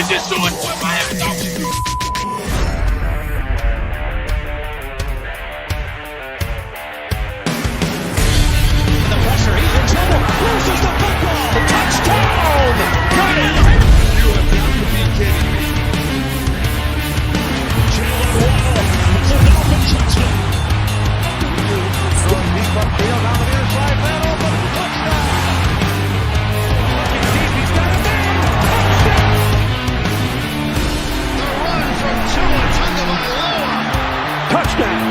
just saw it with Miami Dolphins. The pressure, he's in trouble. Loses the football. Touchdown! Got it! You have got to be kidding me. Jalen Waddle. It's a Dolphin touchdown. Throwing deep upfield on the near side. Man open. Touchdown! Looking deep. He's got a man. Touchdown! The run from Tua Tagovailoa. Touchdown!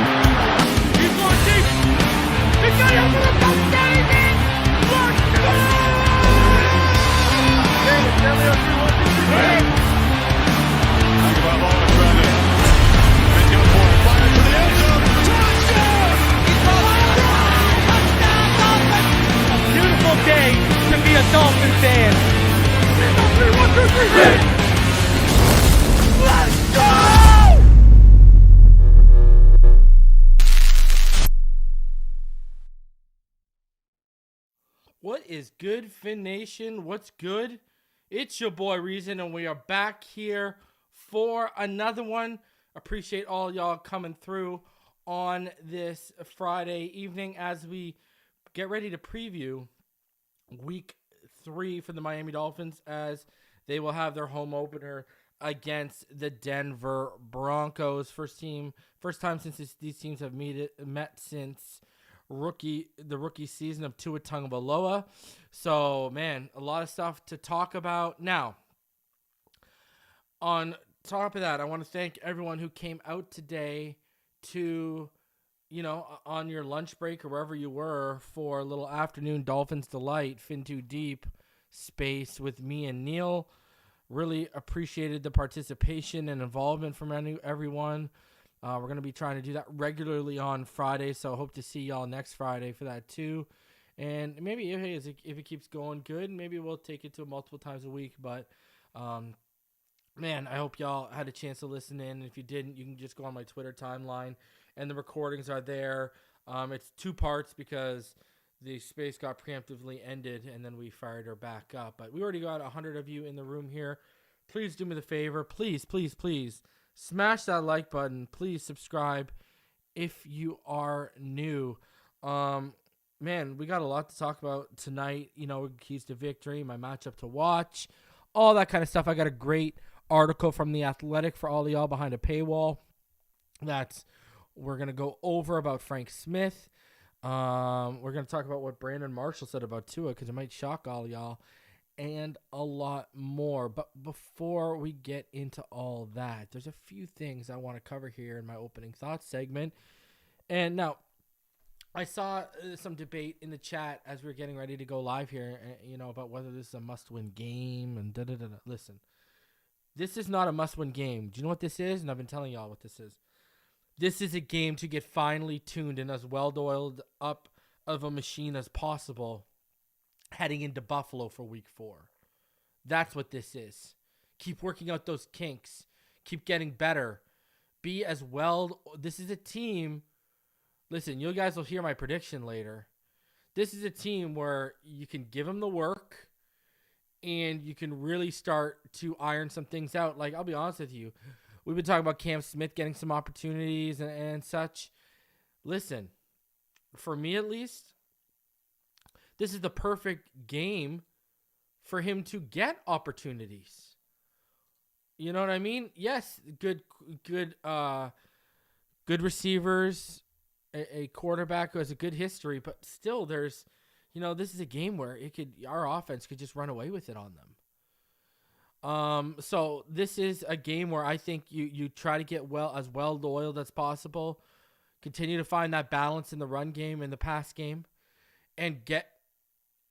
He's going deep. He's got it for the touchdown. He's in. Let's go! Hey, tell me what you want to do. Tagovailoa trying to make up for it. Fire to the end zone. Touchdown! Beautiful day to be a Dolphin fan. 1, 2, 3, hit! Let's go! What is good, Fin Nation? What's good? It's your boy Reason, and we are back here for another one. Appreciate all y'all coming through on this Friday evening as we get ready to preview week 3 for the Miami Dolphins, as they will have their home opener against the Denver Broncos. First time since these teams have met since the rookie season of Tua Tagovailoa. So, man, a lot of stuff to talk about. Now, on top of that, I want to thank everyone who came out today to, on your lunch break or wherever you were, for a little afternoon Dolphins Delight, Fin Too Deep space with me and Neil. Really appreciated the participation and involvement from everyone. We're going to be trying to do that regularly on Friday, so I hope to see y'all next Friday for that too. And maybe if it keeps going good, maybe we'll take it to multiple times a week. But, man, I hope y'all had a chance to listen in. If you didn't, you can just go on my Twitter timeline, and the recordings are there. It's 2 parts because the space got preemptively ended, and then we fired her back up. But we already got 100 of you in the room here. Please do me the favor. Please, please, please Smash that like button. Please subscribe if you are new. Man, we got a lot to talk about tonight. Keys to victory, my matchup to watch, all that kind of stuff. I got a great article from The Athletic for all of y'all behind a paywall. We're going to go over about Frank Smith. We're going to talk about what Brandon Marshall said about Tua, because it might shock all y'all, and a lot more. But before we get into all that, there's a few things I want to cover here in my opening thoughts segment. And now, I saw some debate in the chat as we were getting ready to go live here, about whether this is a must-win game and da-da-da-da. Listen, this is not a must-win game. Do you know what this is? And I've been telling y'all what this is. This is a game to get finely tuned and as well-oiled up of a machine as possible heading into Buffalo for Week 4. That's what this is. Keep working out those kinks. Keep getting better. Be as well. This is a team. Listen, you guys will hear my prediction later. This is a team where you can give them the work and you can really start to iron some things out. Like, I'll be honest with you. We've been talking about Cam Smith getting some opportunities and such. Listen, for me at least, this is the perfect game for him to get opportunities. You know what I mean? Yes, good receivers, a quarterback who has a good history, but still there's, this is a game where our offense could just run away with it on them. So this is a game where I think you try to get as well oiled as possible, continue to find that balance in the run game and the pass game, and get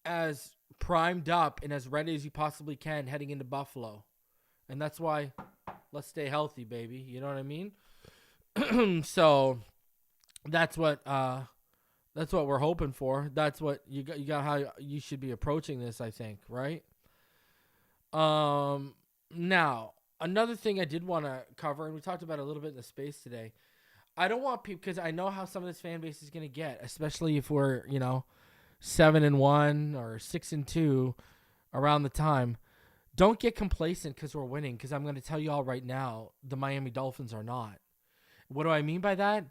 as primed up and as ready as you possibly can heading into Buffalo. And that's why let's stay healthy, baby. You know what I mean? So that's what we're hoping for. That's what you got how you should be approaching this, I think, right? Now, another thing I did want to cover, and we talked about it a little bit in the space today. I don't want people, because I know how some of this fan base is going to get, especially if we're, 7-1 or 6-2 around the time. Don't get complacent because we're winning, because I'm going to tell you all right now, the Miami Dolphins are not. What do I mean by that?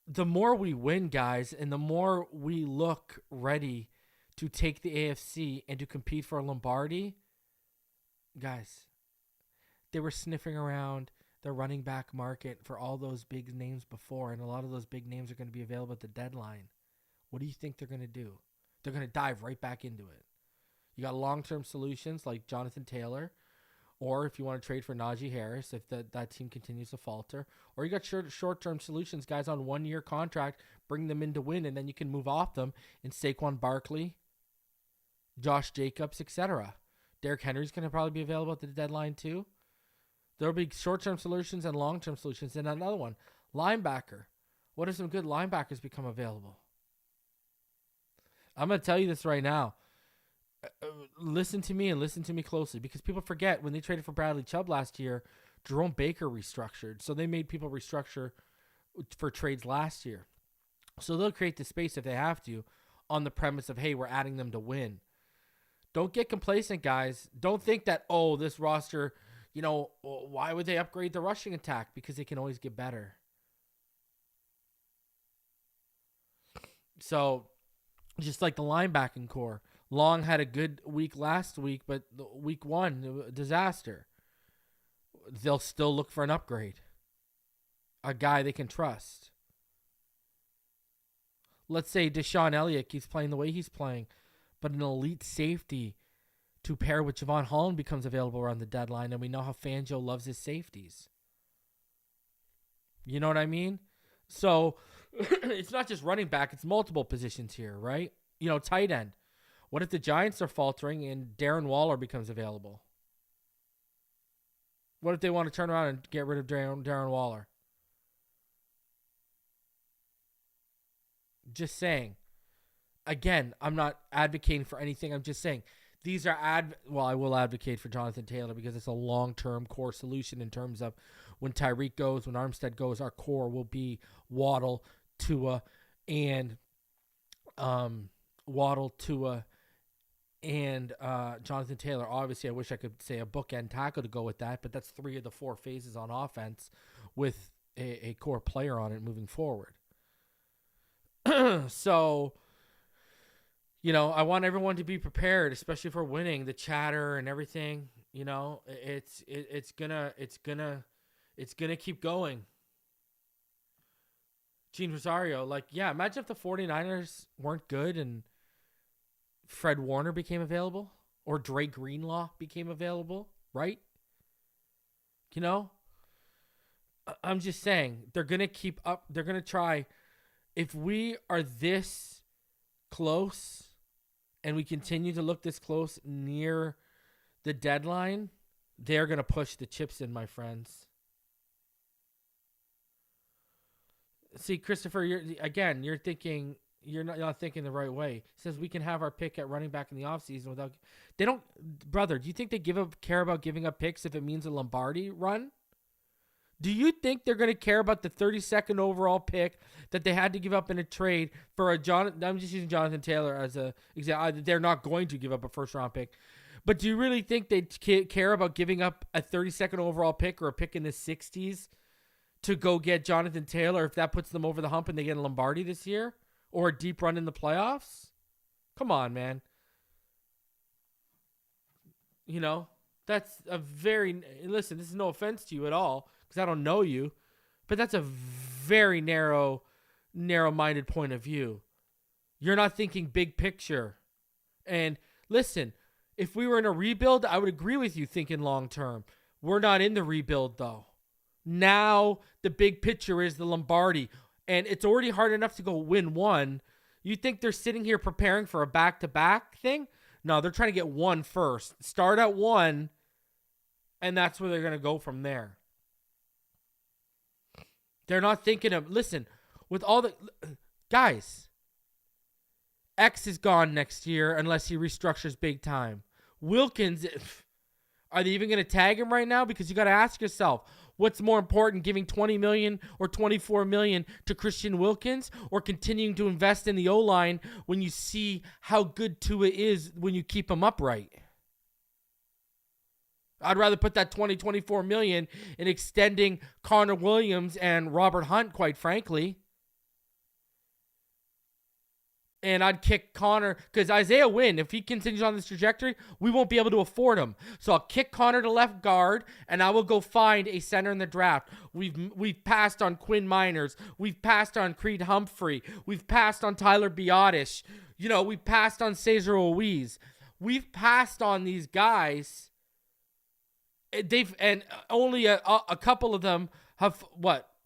The more we win, guys, and the more we look ready to take the AFC and to compete for a Lombardi, guys, they were sniffing around the running back market for all those big names before, and a lot of those big names are going to be available at the deadline. What do you think they're going to do? They're going to dive right back into it. You got long-term solutions like Jonathan Taylor, or if you want to trade for Najee Harris, if that team continues to falter, or you got short-term solutions, guys on 1-year contract, bring them in to win, and then you can move off them in Saquon Barkley, Josh Jacobs, etc. Derrick Henry's going to probably be available at the deadline too. There'll be short-term solutions and long-term solutions. And another one, linebacker. What if some good linebackers become available? I'm going to tell you this right now. Listen to me and listen to me closely, because people forget when they traded for Bradley Chubb last year, Jerome Baker restructured. So they made people restructure for trades last year. So they'll create the space if they have to on the premise of, hey, we're adding them to win. Don't get complacent, guys. Don't think that, this roster, why would they upgrade the rushing attack? Because they can always get better. So, just like the linebacking core. Long had a good week last week, but week 1, a disaster. They'll still look for an upgrade. A guy they can trust. Let's say Deshaun Elliott keeps playing the way he's playing, but an elite safety to pair with Javon Holland becomes available around the deadline, and we know how Fangio loves his safeties. You know what I mean? So, it's not just running back, it's multiple positions here, right? Tight end. What if the Giants are faltering and Darren Waller becomes available? What if they want to turn around and get rid of Darren Waller? Just saying. Again, I'm not advocating for anything. I'm just saying these are I will advocate for Jonathan Taylor because it's a long-term core solution in terms of when Tyreek goes, when Armstead goes, our core will be Waddle, Tua, and Jonathan Taylor. Obviously, I wish I could say a bookend tackle to go with that, but that's 3 of the 4 phases on offense with a core player on it moving forward. So, I want everyone to be prepared, especially for winning. The chatter and everything, it's gonna keep going. Gene Rosario, imagine if the 49ers weren't good and Fred Warner became available or Dre Greenlaw became available, right? I'm just saying, they're going to keep up. They're going to try. If we are this close and we continue to look this close near the deadline, they're going to push the chips in, my friends. See, Christopher, you're thinking, you're not thinking the right way. It says we can have our pick at running back in the offseason without. They don't, brother. Do you think they care about giving up picks if it means a Lombardi run? Do you think they're going to care about the 32nd overall pick that they had to give up in a trade for I'm just using Jonathan Taylor as a example. They're not going to give up a first round pick. But do you really think they care about giving up a 32nd overall pick or a pick in the 60s to go get Jonathan Taylor if that puts them over the hump and they get a Lombardi this year or a deep run in the playoffs? Come on, man. That's a listen, this is no offense to you at all, because I don't know you, but that's a very narrow-minded point of view. You're not thinking big picture. And listen, if we were in a rebuild, I would agree with you thinking long-term. We're not in the rebuild, though. Now the big picture is the Lombardi, and it's already hard enough to go win one. You think they're sitting here preparing for a back-to-back thing? No, they're trying to get one first. Start at one, and that's where they're going to go from there. They're not thinking of, listen, with all the guys, X is gone next year unless he restructures big time. Wilkins, are they even going to tag him right now? Because you got to ask yourself, what's more important, giving $20 million or $24 million to Christian Wilkins, or continuing to invest in the O-line when you see how good Tua is when you keep him upright? I'd rather put that $24 million in extending Connor Williams and Robert Hunt, quite frankly. And I'd kick Connor, because Isaiah Wynn, if he continues on this trajectory, we won't be able to afford him. So I'll kick Connor to left guard, and I will go find a center in the draft. We've passed on Quinn Miners. We've passed on Creed Humphrey. We've passed on Tyler Biotish. We've passed on Cesar Ruiz. We've passed on these guys. Only a couple of them have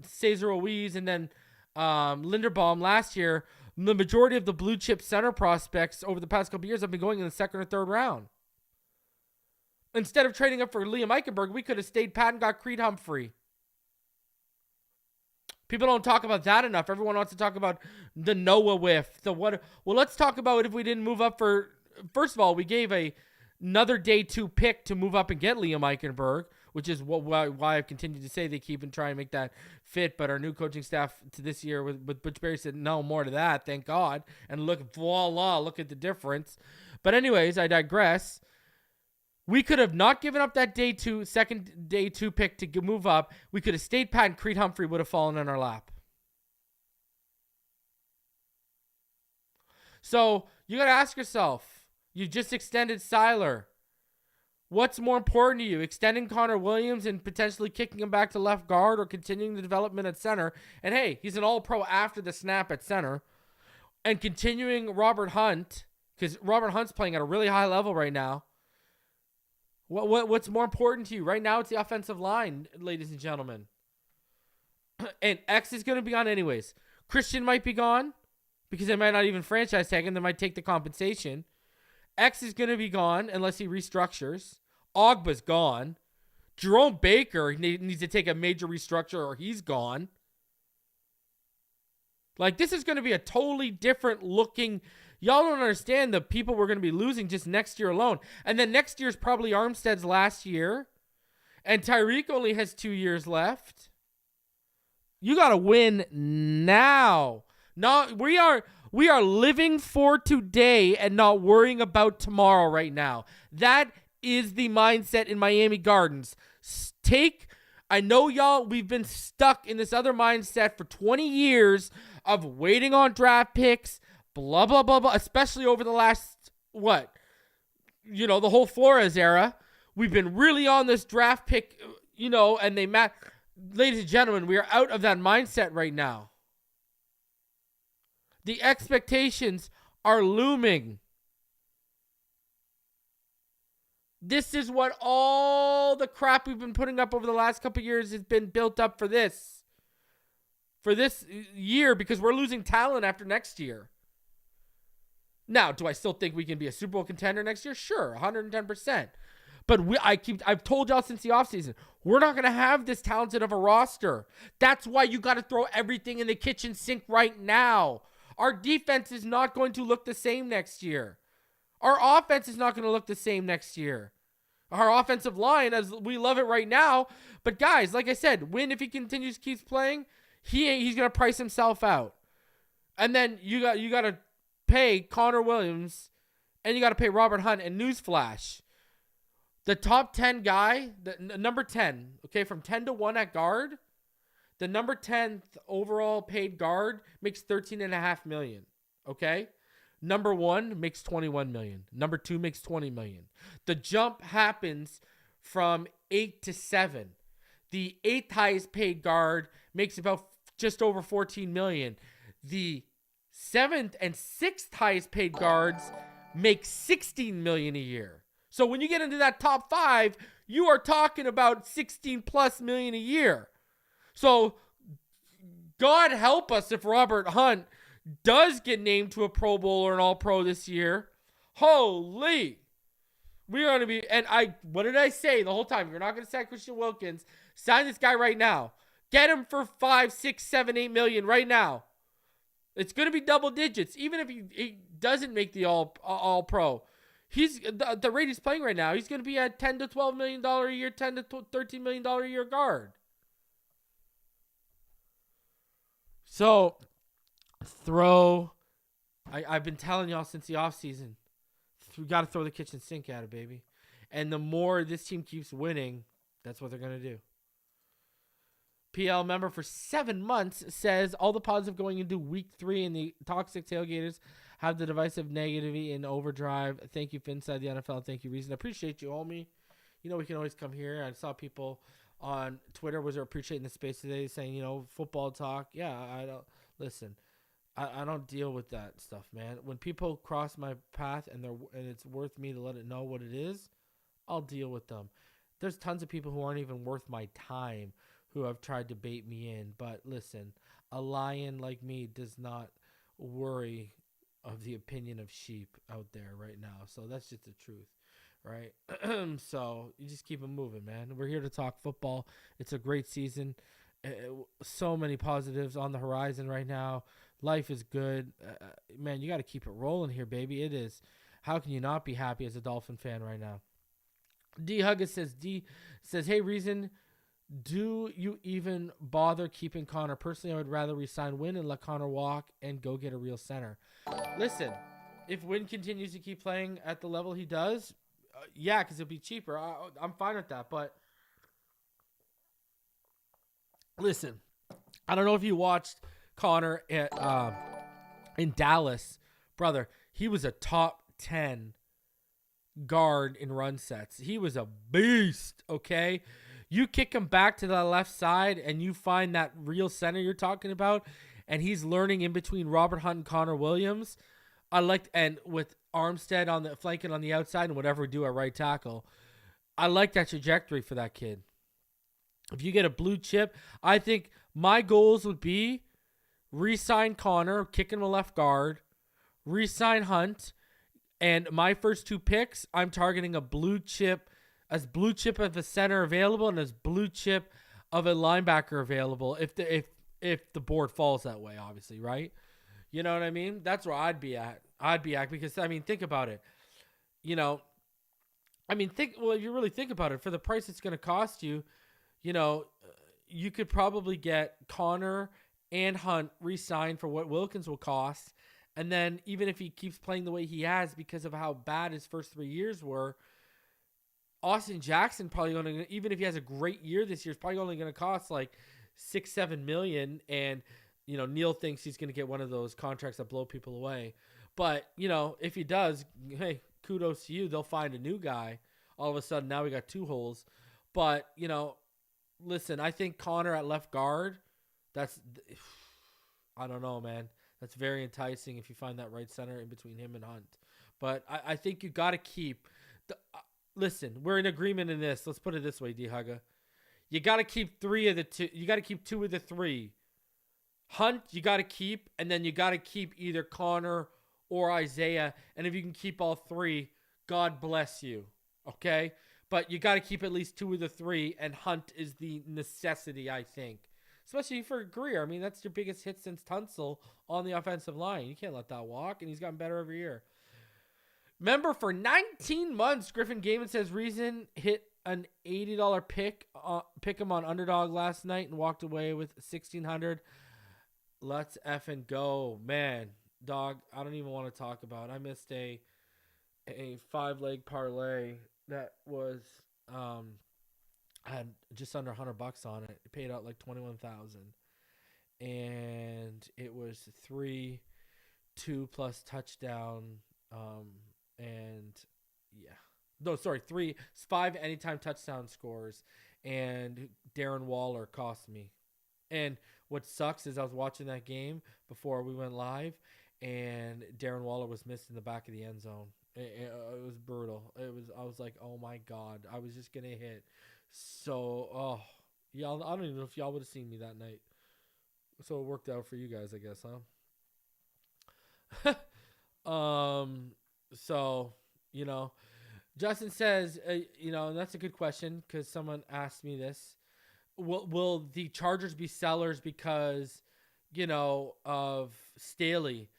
Cesar Ruiz and then Linderbaum last year. The majority of the blue chip center prospects over the past couple of years have been going in the second or third round. Instead of trading up for Liam Eichenberg, we could have stayed pat and got Creed Humphrey. People don't talk about that enough. Everyone wants to talk about the Noah whiff. Well, let's talk about if we didn't move up for. First of all, we gave another day 2 pick to move up and get Liam Eichenberg, which is why I've continued to say they keep and try and make that fit. But our new coaching staff to this year with Butch Berry said no more to that, thank God. And look at the difference. But anyways, I digress. We could have not given up that second day 2 pick to move up. We could have stayed pat and Creed Humphrey would have fallen in our lap. So you got to ask yourself, you just extended Seiler. What's more important to you, extending Connor Williams and potentially kicking him back to left guard, or continuing the development at center? And hey, he's an all-pro after the snap at center. And continuing Robert Hunt, because Robert Hunt's playing at a really high level right now. What's more important to you? Right now, it's the offensive line, ladies and gentlemen. And X is going to be gone anyways. Christian might be gone because they might not even franchise tag him. They might take the compensation. X is going to be gone unless he restructures. Ogba's gone. Jerome Baker needs to take a major restructure or he's gone. This is going to be a totally different looking. Y'all don't understand the people we're going to be losing just next year alone. And then next year's probably Armstead's last year. And Tyreek only has 2 years left. You got to win now. No, We are living for today and not worrying about tomorrow right now. That is the mindset in Miami Gardens. I know y'all, we've been stuck in this other mindset for 20 years of waiting on draft picks, blah, blah, blah, blah, especially over the last, the whole Flores era. We've been really on this draft pick, and ladies and gentlemen, we are out of that mindset right now. The expectations are looming. This is what all the crap we've been putting up over the last couple of years has been built up for this. For this year, because we're losing talent after next year. Now, do I still think we can be a Super Bowl contender next year? Sure, 110%. But I've told y'all since the offseason, we're not going to have this talented of a roster. That's why you got to throw everything in the kitchen sink right now. Our defense is not going to look the same next year. Our offense is not going to look the same next year. Our offensive line, as we love it right now. But guys, like I said, if he keeps playing, he's going to price himself out. And then you got to pay Connor Williams and you got to pay Robert Hunt. And newsflash, the top 10 guy, the number 10, okay, from 10 to 1 at guard, the number 10th overall paid guard makes $13.5 million, okay? Number 1 makes $21 million. Number 2 makes $20 million. The jump happens from 8 to 7. The 8th highest paid guard makes about just over $14 million. The 7th and 6th highest paid guards make $16 million a year. So when you get into that top 5, you are talking about $16+ million a year. So God help us if Robert Hunt does get named to a Pro Bowl or an All-Pro this year. Holy. We're going to be, what did I say the whole time? You're not going to sign Christian Wilkins. Sign this guy right now. Get him for 5, 6, 7, 8 million right now. It's going to be double digits. Even if he doesn't make the All-Pro. He's the rate he's playing right now, he's going to be at $10 to $12 million a year, $10 to $13 million a year guard. So, I've been telling y'all since the offseason, we got to throw the kitchen sink at it, baby. And the more this team keeps winning, that's what they're going to do. PL member for 7 months says all the positive going into week 3 in the toxic tailgaters have the divisive negativity in overdrive. Thank you, Finside the NFL. Thank you, Reason. I appreciate you, homie. We can always come here. I saw people on Twitter was appreciating the space today saying, football talk. Yeah, I don't listen. I don't deal with that stuff, man. When people cross my path and it's worth me to let it know what it is, I'll deal with them. There's tons of people who aren't even worth my time who have tried to bait me in. But listen, a lion like me does not worry of the opinion of sheep out there right now. So that's just the truth, right? So you just keep it moving, man. We're here to talk football. It's a great season. So many positives on the horizon right now. Life is good. Man, you got to keep it rolling here, baby. It is. How can you not be happy as a Dolphin fan right now? D Huggins says, hey, Reason, do you even bother keeping Connor? Personally, I would rather resign Wynn and let Connor walk and go get a real center. Listen, if Wynn continues to keep playing at the level he does, yeah, because it'll be cheaper. I'm fine with that. But listen, I don't know if you watched Connor in Dallas. Brother, he was a top 10 guard in run sets. He was a beast, okay? You kick him back to the left side and you find that real center you're talking about, and he's learning in between Robert Hunt and Connor Williams. And with Armstead on the flanking on the outside and whatever we do at right tackle, I like that trajectory for that kid. If you get a blue chip, I think my goals would be re-sign Connor, kick him a left guard, re-sign Hunt, and my first 2 picks, I'm targeting a blue chip, as blue chip of a center available and as blue chip of a linebacker available if the board falls that way, obviously, right? You know what I mean? That's where I'd be at because, think about it. If you really think about it, for the price it's going to cost you, you could probably get Connor and Hunt re-signed for what Wilkins will cost, And then even if he keeps playing the way he has because of how bad his first 3 years were, Austin Jackson probably only, even if he has a great year this year, is probably only going to cost like $6-7 million. And Neil thinks he's going to get one of those contracts that blow people away. But if he does, hey, kudos to you. They'll find a new guy. All of a sudden, now we got 2 holes. But listen, I think Connor at left guard. I don't know, man. That's very enticing if you find that right center in between him and Hunt. But I think you got to keep. Listen, we're in agreement in this. Let's put it this way, D-Hugga. You got to keep 3 of the 2. You got to keep 2 of the 3. Hunt, you got to keep, and then you got to keep either Connor or Isaiah. And if you can keep all 3, God bless you. Okay? But you got to keep at least 2 of the 3, and Hunt is the necessity, I think. Especially for Greer. I mean, that's your biggest hit since Tunsil on the offensive line. You can't let that walk, and he's gotten better every year. Remember, for 19 months, Griffin Gaiman says Reason hit an $80 pick him on Underdog last night and walked away with $1,600. Let's effing go. Man, dog, I don't even want to talk about it. I missed a 5-leg parlay that was I had just under $100 on it. It paid out like $21,000, and it was 3 2+ touchdown, and 5 anytime touchdown scores, and Darren Waller cost me. And what sucks is I was watching that game before we went live, and Darren Waller was missed in the back of the end zone. It was brutal. I was like, oh my God, I was just gonna hit. So, y'all, I don't even know if y'all would have seen me that night. So it worked out for you guys, I guess, huh? So, Justin says, and that's a good question because someone asked me this. Will the Chargers be sellers because, of Staley?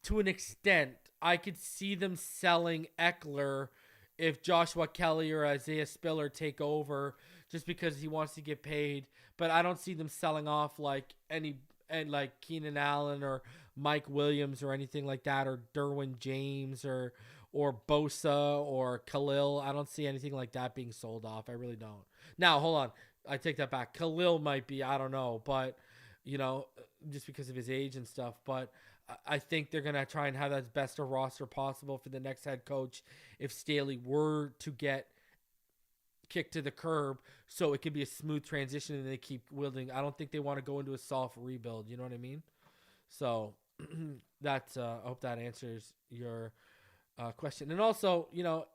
To an extent, I could see them selling Eckler if Joshua Kelly or Isaiah Spiller take over just because he wants to get paid. But I don't see them selling off like Keenan Allen or Mike Williams or anything like that, or Derwin James or Bosa or Khalil. I don't see anything like that being sold off. I really don't. Now, hold on. I take that back. Khalil might be, I don't know, but, just because of his age and stuff. But I think they're going to try and have that best of roster possible for the next head coach if Staley were to get kicked to the curb, so it can be a smooth transition and they keep wielding. I don't think they want to go into a soft rebuild. You know what I mean? So that's I hope that answers your question. And also,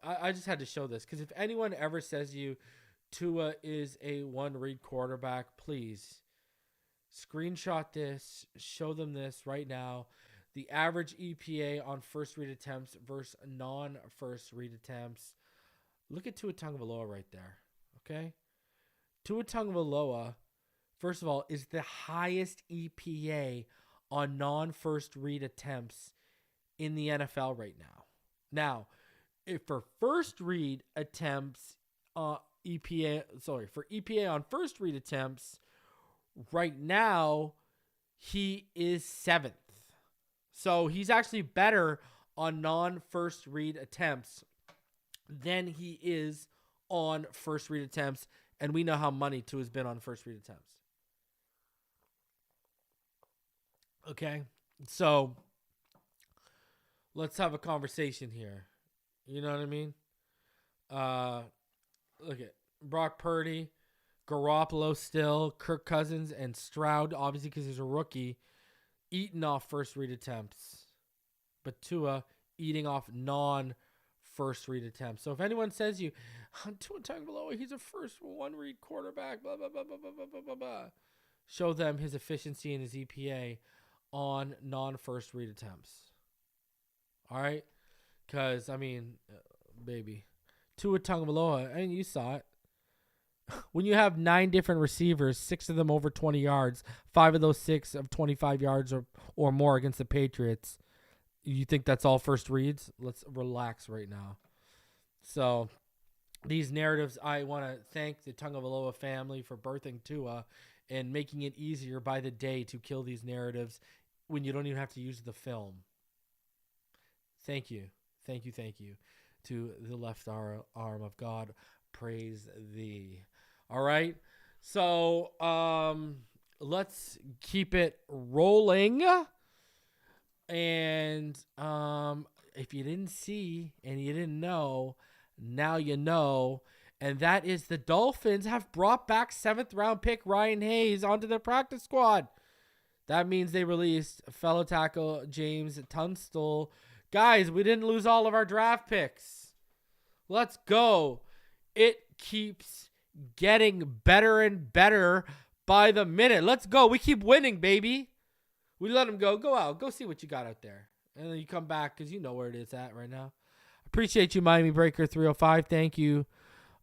I just had to show this because if anyone ever says you Tua is a one-read quarterback, please screenshot this, show them this right now. The average EPA on first read attempts versus non-first read attempts. Look at Tua Tagovailoa right there, okay? Tua Tagovailoa, first of all, is the highest EPA on non-first read attempts in the NFL right now. Now, if for first read attempts, for EPA on first read attempts, right now, he is 7th. So he's actually better on non-first read attempts than he is on first read attempts. And we know how money Tua has been on first read attempts. Okay, so let's have a conversation here. You know what I mean? Look at Brock Purdy, Garoppolo still, Kirk Cousins, and Stroud, obviously because he's a rookie, eating off first read attempts. But Tua eating off non-first read attempts. So if anyone says you, Tua Tagovailoa, he's a first one-read quarterback, blah, blah, blah, blah, blah, blah, blah, blah. Show them his efficiency and his EPA on non-first read attempts. All right? Because, baby. Tua Tagovailoa, and you saw it. When you have 9 different receivers, 6 of them over 20 yards, 5 of those 6 of 25 yards or more against the Patriots, you think that's all first reads? Let's relax right now. So these narratives, I want to thank the Tagovailoa family for birthing Tua and making it easier by the day to kill these narratives when you don't even have to use the film. Thank you. Thank you. Thank you to the left arm of God. Praise thee. All right. So let's keep it rolling. And if you didn't see and you didn't know, now you know. And that is the Dolphins have brought back 7th-round pick Ryan Hayes onto their practice squad. That means they released fellow tackle James Tunstall. Guys, we didn't lose all of our draft picks. Let's go. It keeps getting better and better by the minute. Let's go. We keep winning, baby. We let them go. Go out. Go see what you got out there. And then you come back because you know where it is at right now. Appreciate you, Miami Breaker 305. Thank you.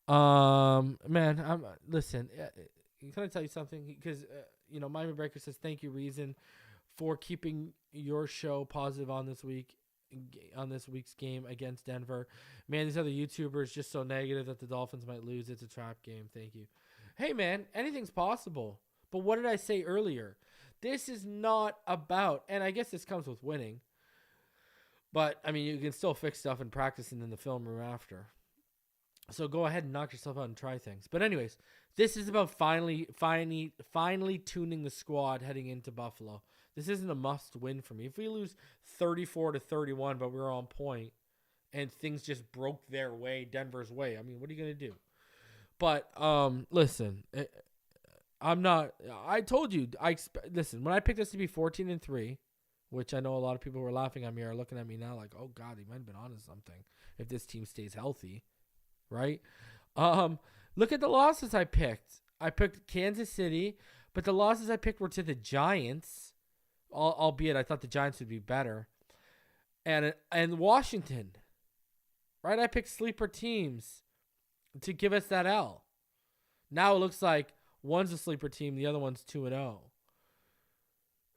Man, listen. Can I tell you something? Because Miami Breaker says thank you, Reason, for keeping your show positive on this week's game against Denver. Man, these other YouTubers just so negative that the Dolphins might lose. It's a trap game. Thank you. Hey, man, anything's possible. But what did I say earlier? This is not about, and I guess this comes with winning, but, I mean, you can still fix stuff in practice and in the film room after. So go ahead and knock yourself out and try things. But anyways, this is about finally tuning the squad heading into Buffalo. This isn't a must-win for me. If we lose 34-31, but we're on point, and things just broke their way, Denver's way, I mean, what are you going to do? But, listen, I told you, listen, when I picked us to be 14-3, which I know a lot of people who are laughing at me are looking at me now like, oh, God, he might have been onto something if this team stays healthy, right? Look at the losses I picked. I picked Kansas City, but the losses I picked were to the Giants, albeit I thought the Giants would be better, and Washington, right? I picked sleeper teams to give us that L. Now it looks like one's a sleeper team, the other one's 2-0.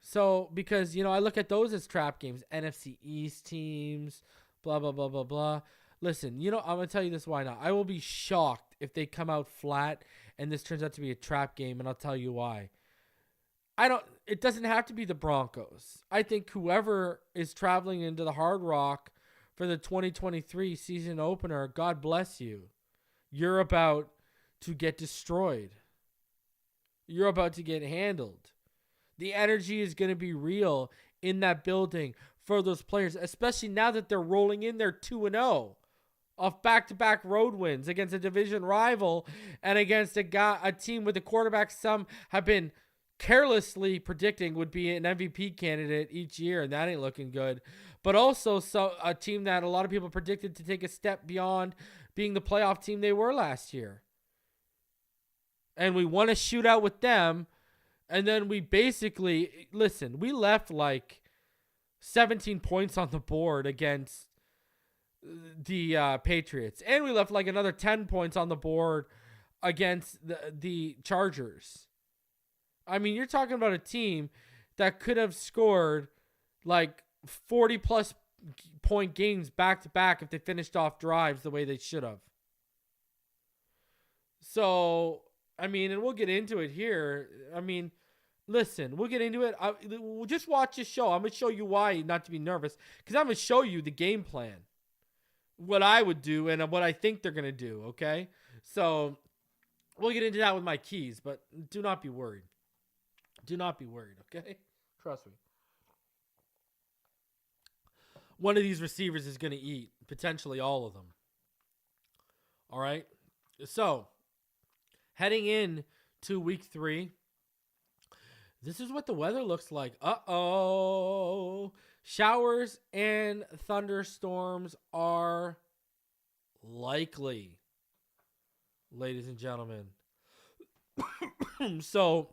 So, because, I look at those as trap games, NFC East teams, blah, blah, blah, blah, blah. Listen, I'm going to tell you this why not. I will be shocked if they come out flat and this turns out to be a trap game, and I'll tell you why. It doesn't have to be the Broncos. I think whoever is traveling into the Hard Rock for the 2023 season opener, God bless you. You're about to get destroyed. You're about to get handled. The energy is going to be real in that building for those players, especially now that they're rolling in their 2-0 off back-to-back road wins against a division rival and against a team with a quarterback some have been carelessly predicting would be an MVP candidate each year, and that ain't looking good. But also a team that a lot of people predicted to take a step beyond being the playoff team they were last year. And we won a shootout with them. And then we basically, we left like 17 points on the board against the Patriots. And we left like another 10 points on the board against the Chargers. I mean, you're talking about a team that could have scored like 40-plus point games back-to-back if they finished off drives the way they should have. So, I mean, and we'll get into it here. I mean, listen, we'll get into it. We'll just watch this show. I'm going to show you why not to be nervous, because I'm going to show you the game plan, what I would do and what I think they're going to do, okay? So we'll get into that with my keys, but do not be worried. Do not be worried, okay? Trust me. One of these receivers is going to eat, potentially all of them. All right? So, heading in to week 3, this is what the weather looks like. Uh-oh. Showers and thunderstorms are likely, ladies and gentlemen. So,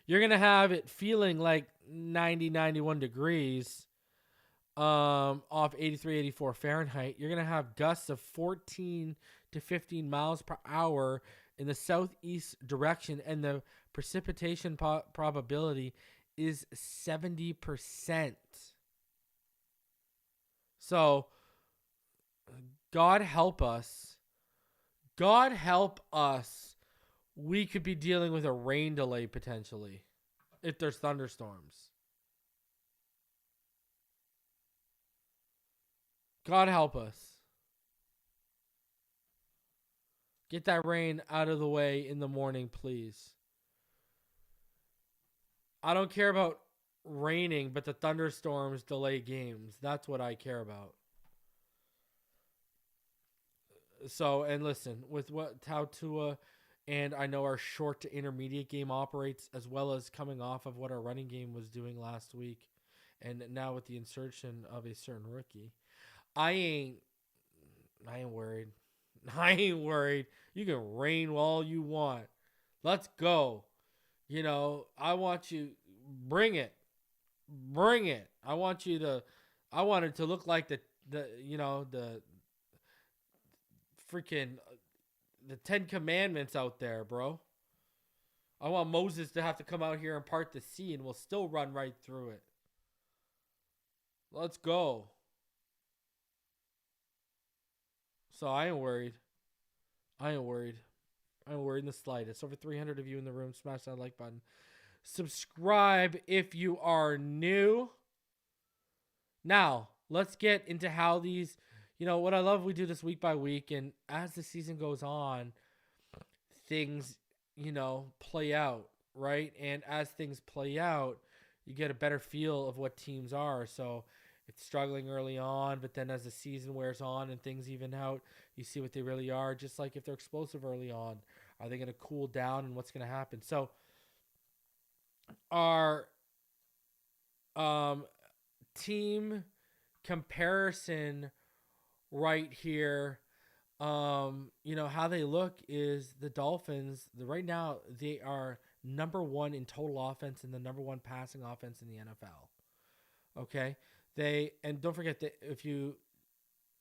you're going to have it feeling like 90, 91 degrees off 83, 84 Fahrenheit. You're going to have gusts of 14 to 15 miles per hour in the southeast direction, and the precipitation probability is 70%. So, God help us. God help us. We could be dealing with a rain delay potentially if there's thunderstorms. God help us. Get that rain out of the way in the morning, please. I don't care about raining, but the thunderstorms delay games. That's what I care about. So, and listen, with how Tua and I know our short to intermediate game operates, as well as coming off of what our running game was doing last week, and now with the insertion of a certain rookie, I ain't worried. I ain't worried. You can rain all you want. Let's go. I want you, bring it. Bring it. I want it to look like the freaking the 10 Commandments out there, bro. I want Moses to have to come out here and part the sea, and we'll still run right through it. Let's go. So I ain't worried. I ain't worried in the slightest. Over 300 of you in the room. Smash that like button. Subscribe if you are new. Now, let's get into how these, what I love, we do this week by week, and as the season goes on, things, play out, right? And as things play out, you get a better feel of what teams are. So it's struggling early on, but then as the season wears on and things even out, you see what they really are. Just like if they're explosive early on, are they going to cool down, and what's going to happen? So our team comparison right here, how they look is the Dolphins. Right now, they are number one in total offense and the number one passing offense in the NFL. Okay, and don't forget that if you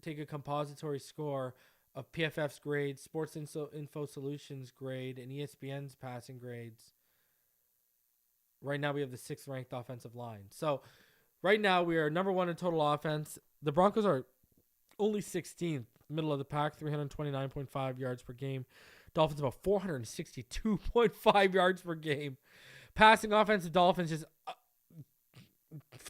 take a compository score of PFF's grade, Sports Info Solutions grade, and ESPN's passing grades, right now we have the 6th ranked offensive line. So right now we are number one in total offense. The Broncos are only 16th, middle of the pack, 329.5 yards per game. Dolphins about 462.5 yards per game. Passing offense, the Dolphins is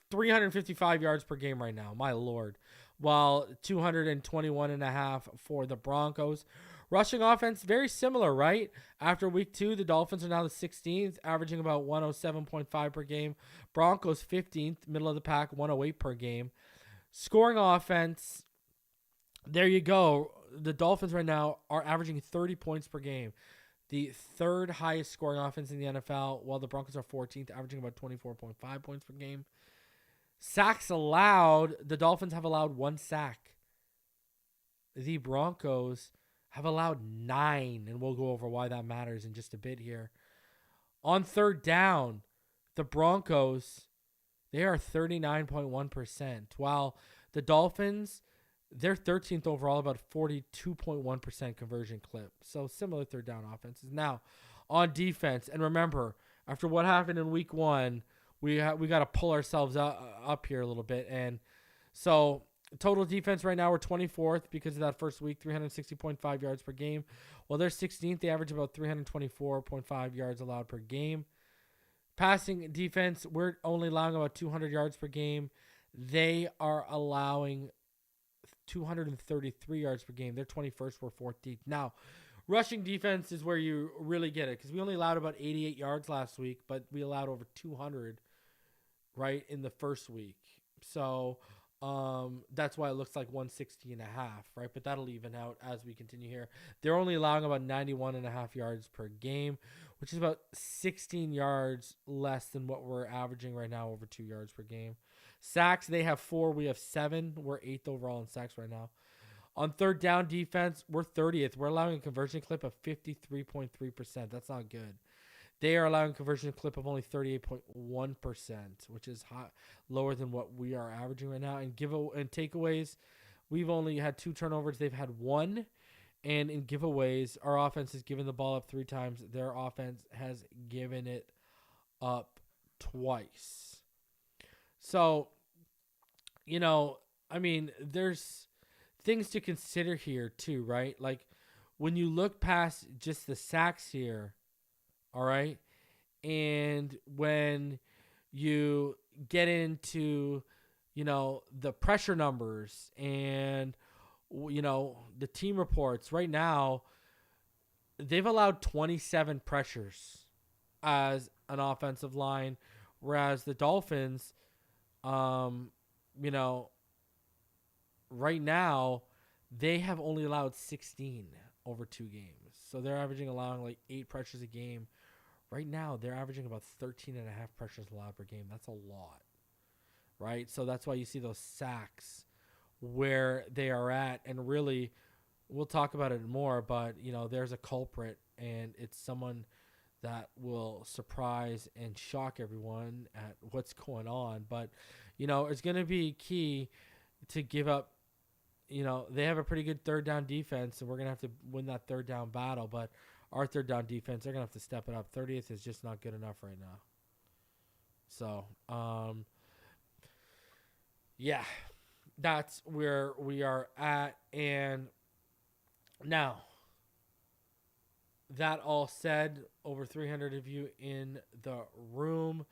355 yards per game right now. My Lord. While 221.5 for the Broncos. Rushing offense, very similar, right? After week 2, the Dolphins are now the 16th, averaging about 107.5 per game. Broncos 15th, middle of the pack, 108 per game. Scoring offense, there you go. The Dolphins right now are averaging 30 points per game. The 3rd highest scoring offense in the NFL, while the Broncos are 14th, averaging about 24.5 points per game. Sacks allowed, the Dolphins have allowed 1 sack. The Broncos have allowed 9, and we'll go over why that matters in just a bit here. On 3rd down, the Broncos, they are 39.1%, while the Dolphins, they're 13th overall, about 42.1% conversion clip. So similar 3rd down offenses. Now, on defense, and remember, after what happened in week 1, we got to pull ourselves up here a little bit. And so total defense right now, we're 24th because of that first week, 360.5 yards per game. Well, they're 16th. They average about 324.5 yards allowed per game. Passing defense, we're only allowing about 200 yards per game. They are allowing 233 yards per game. They're 21st. We're 14th. Now, rushing defense is where you really get it, because we only allowed about 88 yards last week, but we allowed over 200 right in the first week. So that's why it looks like 160.5, right? But that'll even out as we continue here. They're only allowing about 91.5 yards per game, which is about 16 yards less than what we're averaging right now, over 2 yards per game. Sacks, they have 4. We have 7. We're 8th overall in sacks right now. On 3rd down defense, we're 30th. We're allowing a conversion clip of 53.3%. That's not good. They are allowing a conversion clip of only 38.1%, which is lower than what we are averaging right now. And takeaways, we've only had 2 turnovers. They've had 1. And in giveaways, our offense has given the ball up 3 times. Their offense has given it up twice. So, there's things to consider here too, right? Like when you look past just the sacks here, all right, and when you get into the pressure numbers and, the team reports right now, they've allowed 27 pressures as an offensive line, whereas the Dolphins, right now, they have only allowed 16 over 2 games. So they're allowing like 8 pressures a game. Right now, they're averaging about 13 and a half pressures allowed per game. That's a lot, right? So that's why you see those sacks where they are at. And really, we'll talk about it more, but, there's a culprit, and it's someone that will surprise and shock everyone at what's going on. But, it's going to be key to give up. They have a pretty good third down defense, and we're going to have to win that third down battle. But our third down defense, they're going to have to step it up. 30th is just not good enough right now. So, yeah, that's where we are at. And now, that all said, over 300 of you in the room.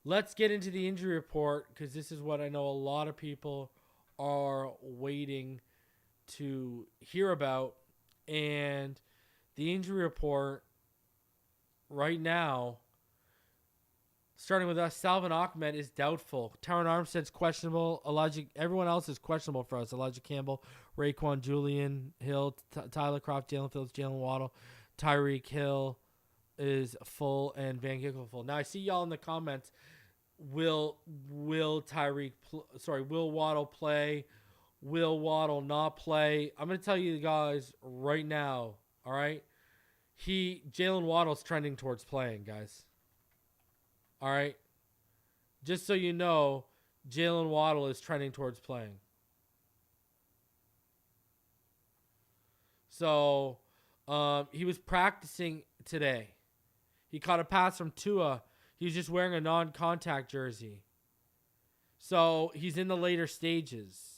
Let's get into the injury report, because this is what I know a lot of people are waiting to hear about. And the injury report right now, starting with us, Salvin Ahmed is doubtful. Taron Armstead's questionable. Everyone else is questionable for us. Elijah Campbell, Raekwon, Julian Hill, Tyler Kroft, Jalen Phillips, Jalen Waddle, Tyreek Hill is full, and Van Ginkel full. Now I see y'all in the comments. Will Waddle play? Will Waddle not play? I'm gonna tell you guys right now. All right, Jalen Waddle's trending towards playing, guys. All right, just so you know, Jalen Waddle is trending towards playing. So, he was practicing today. He caught a pass from Tua. He was just wearing a non-contact jersey. So, he's in the later stages.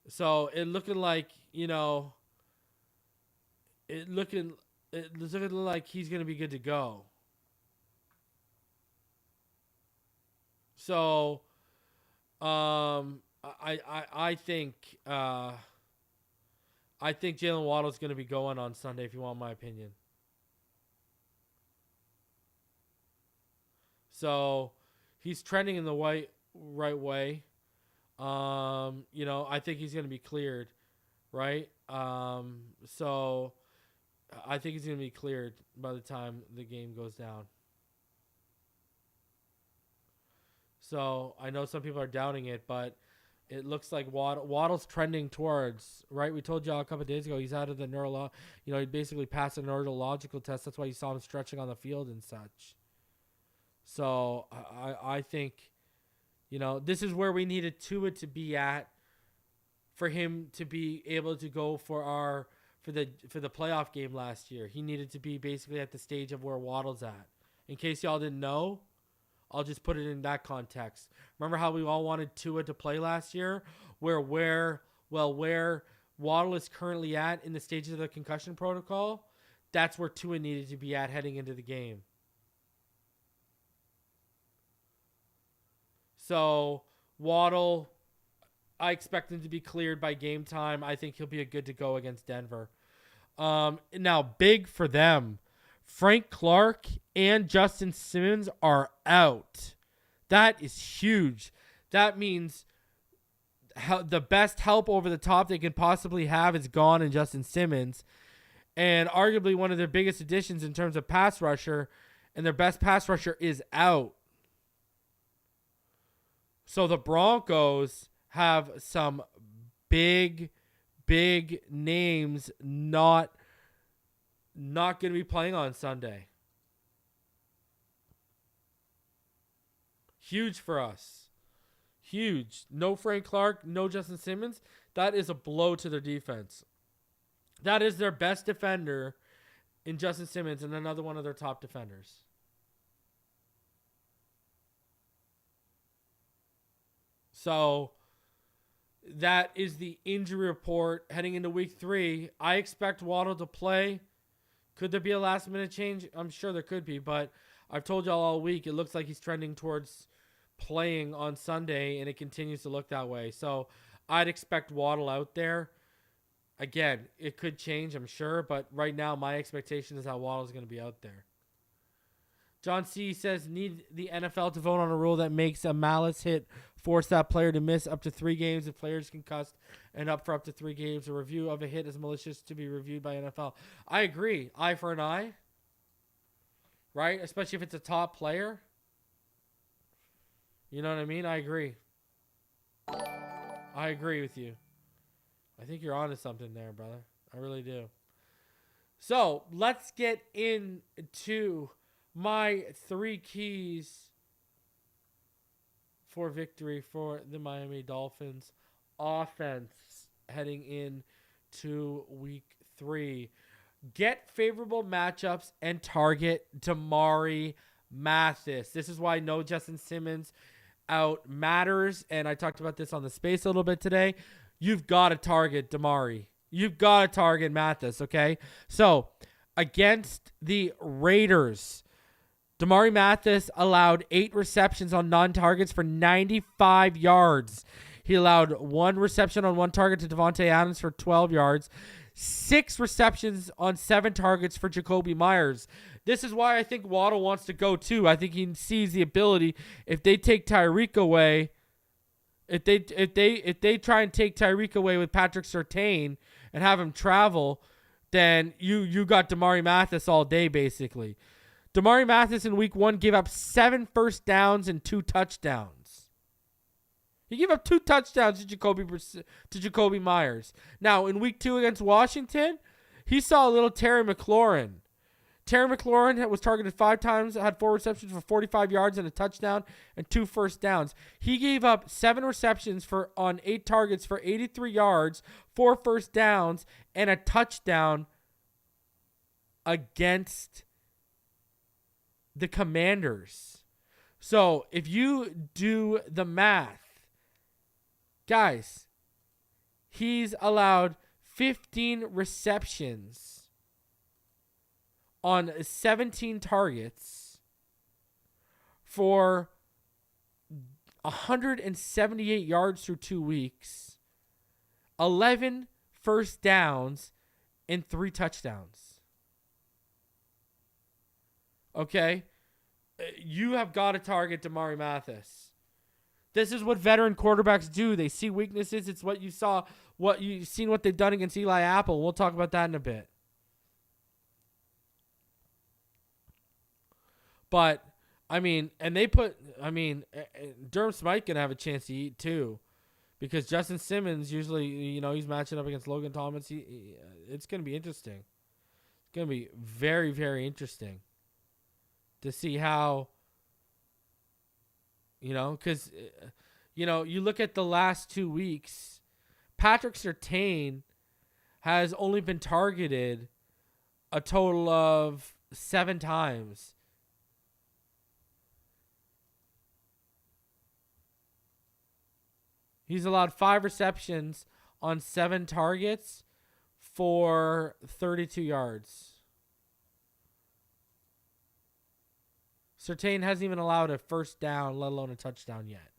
So, it looking like, it's looking like he's going to be good to go. So, I think Jalen Waddle's going to be going on Sunday, if you want my opinion. So, he's trending in the right way. I think he's going to be cleared, right? So, I think he's going to be cleared by the time the game goes down. So, I know some people are doubting it, but it looks like Waddle's trending towards, right? We told y'all a couple of days ago he's out of the he basically passed a neurological test. That's why you saw him stretching on the field and such. So I think, this is where we needed Tua to be at for him to be able to go for the playoff game last year. He needed to be basically at the stage of where Waddle's at. In case y'all didn't know, I'll just put it in that context. Remember how we all wanted Tua to play last year? Where Waddle is currently at in the stages of the concussion protocol, that's where Tua needed to be at heading into the game. So, Waddle, I expect him to be cleared by game time. I think he'll be good to go against Denver. Now, big for them. Frank Clark and Justin Simmons are out. That is huge. That means the best help over the top they could possibly have is gone in Justin Simmons. And arguably one of their biggest additions in terms of pass rusher, and their best pass rusher is out. So the Broncos have some big names not going to be playing on Sunday. Huge for us. Huge. No Frank Clark, no Justin Simmons. That is a blow to their defense. That is their best defender in Justin Simmons and another one of their top defenders. So that is the injury report heading into week 3. I expect Waddle to play. Could there be a last-minute change? I'm sure there could be, but I've told y'all all week it looks like he's trending towards playing on Sunday, and it continues to look that way. So I'd expect Waddle out there. Again, it could change, I'm sure, but right now my expectation is that Waddle is going to be out there. John C. says, need the NFL to vote on a rule that makes a malice hit force that player to miss up to 3 games if players concussed and up for up to 3 games. A review of a hit is malicious to be reviewed by NFL. I agree. Eye for an eye. Right? Especially if it's a top player. You know what I mean? I agree. I agree with you. I think you're onto something there, brother. I really do. So, let's get into my 3 keys for victory for the Miami Dolphins offense heading into week 3. Get favorable matchups and target Damari Mathis. This is why no Justin Simmons out matters, and I talked about this on the space a little bit today. You've got to target Damari. You've got to target Mathis, okay? So, against the Raiders, Damari Mathis allowed 8 receptions on non-targets for 95 yards. He allowed 1 reception on 1 target to Devontae Adams for 12 yards. 6 receptions on 7 targets for Jacoby Myers. This is why I think Waddle wants to go too. I think he sees the ability, if they take Tyreek away, if they try and take Tyreek away with Patrick Surtain and have him travel, then you got Damari Mathis all day basically. Damari Mathis in week 1 gave up 7 first downs and 2 touchdowns. He gave up 2 touchdowns to Jacoby Myers. Now, in week 2 against Washington, he saw a little Terry McLaurin. Terry McLaurin was targeted 5 times, had 4 receptions for 45 yards and a touchdown and 2 first downs. He gave up 7 receptions on 8 targets for 83 yards, 4 first downs, and a touchdown against the Commanders. So if you do the math, guys, he's allowed 15 receptions on 17 targets for 178 yards through 2 weeks, 11 first downs, and 3 touchdowns. Okay? You have got to target Damari Mathis. This is what veteran quarterbacks do. They see weaknesses. It's what you saw, what you've seen what they've done against Eli Apple. We'll talk about that in a bit. But, Durham Smite going to have a chance to eat too. Because Justin Simmons usually, he's matching up against Logan Thomas. It's going to be interesting. It's going to be very, very interesting to see how, because, you look at the last 2 weeks, Patrick Surtain has only been targeted a total of 7 times. He's allowed 5 receptions on 7 targets for 32 yards. Surtain hasn't even allowed a first down, let alone a touchdown yet.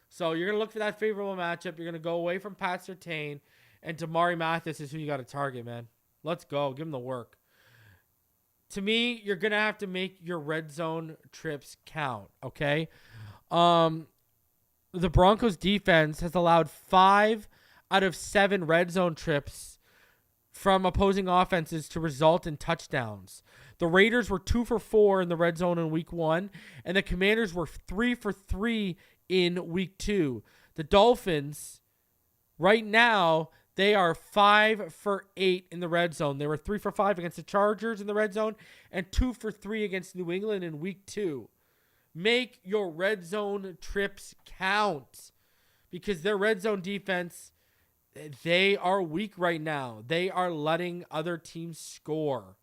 So you're going to look for that favorable matchup. You're going to go away from Pat Surtain, and Damari Mathis is who you got to target, man. Let's go. Give him the work. To me, you're going to have to make your red zone trips count, okay? The Broncos defense has allowed 5 out of 7 red zone trips from opposing offenses to result in touchdowns. The Raiders were 2 for 4 in the red zone in week 1, and the Commanders were 3 for 3 in week 2. The Dolphins, right now, they are 5 for 8 in the red zone. They were 3 for 5 against the Chargers in the red zone and 2 for 3 against New England in week 2. Make your red zone trips count because their red zone defense, they are weak right now. They are letting other teams score.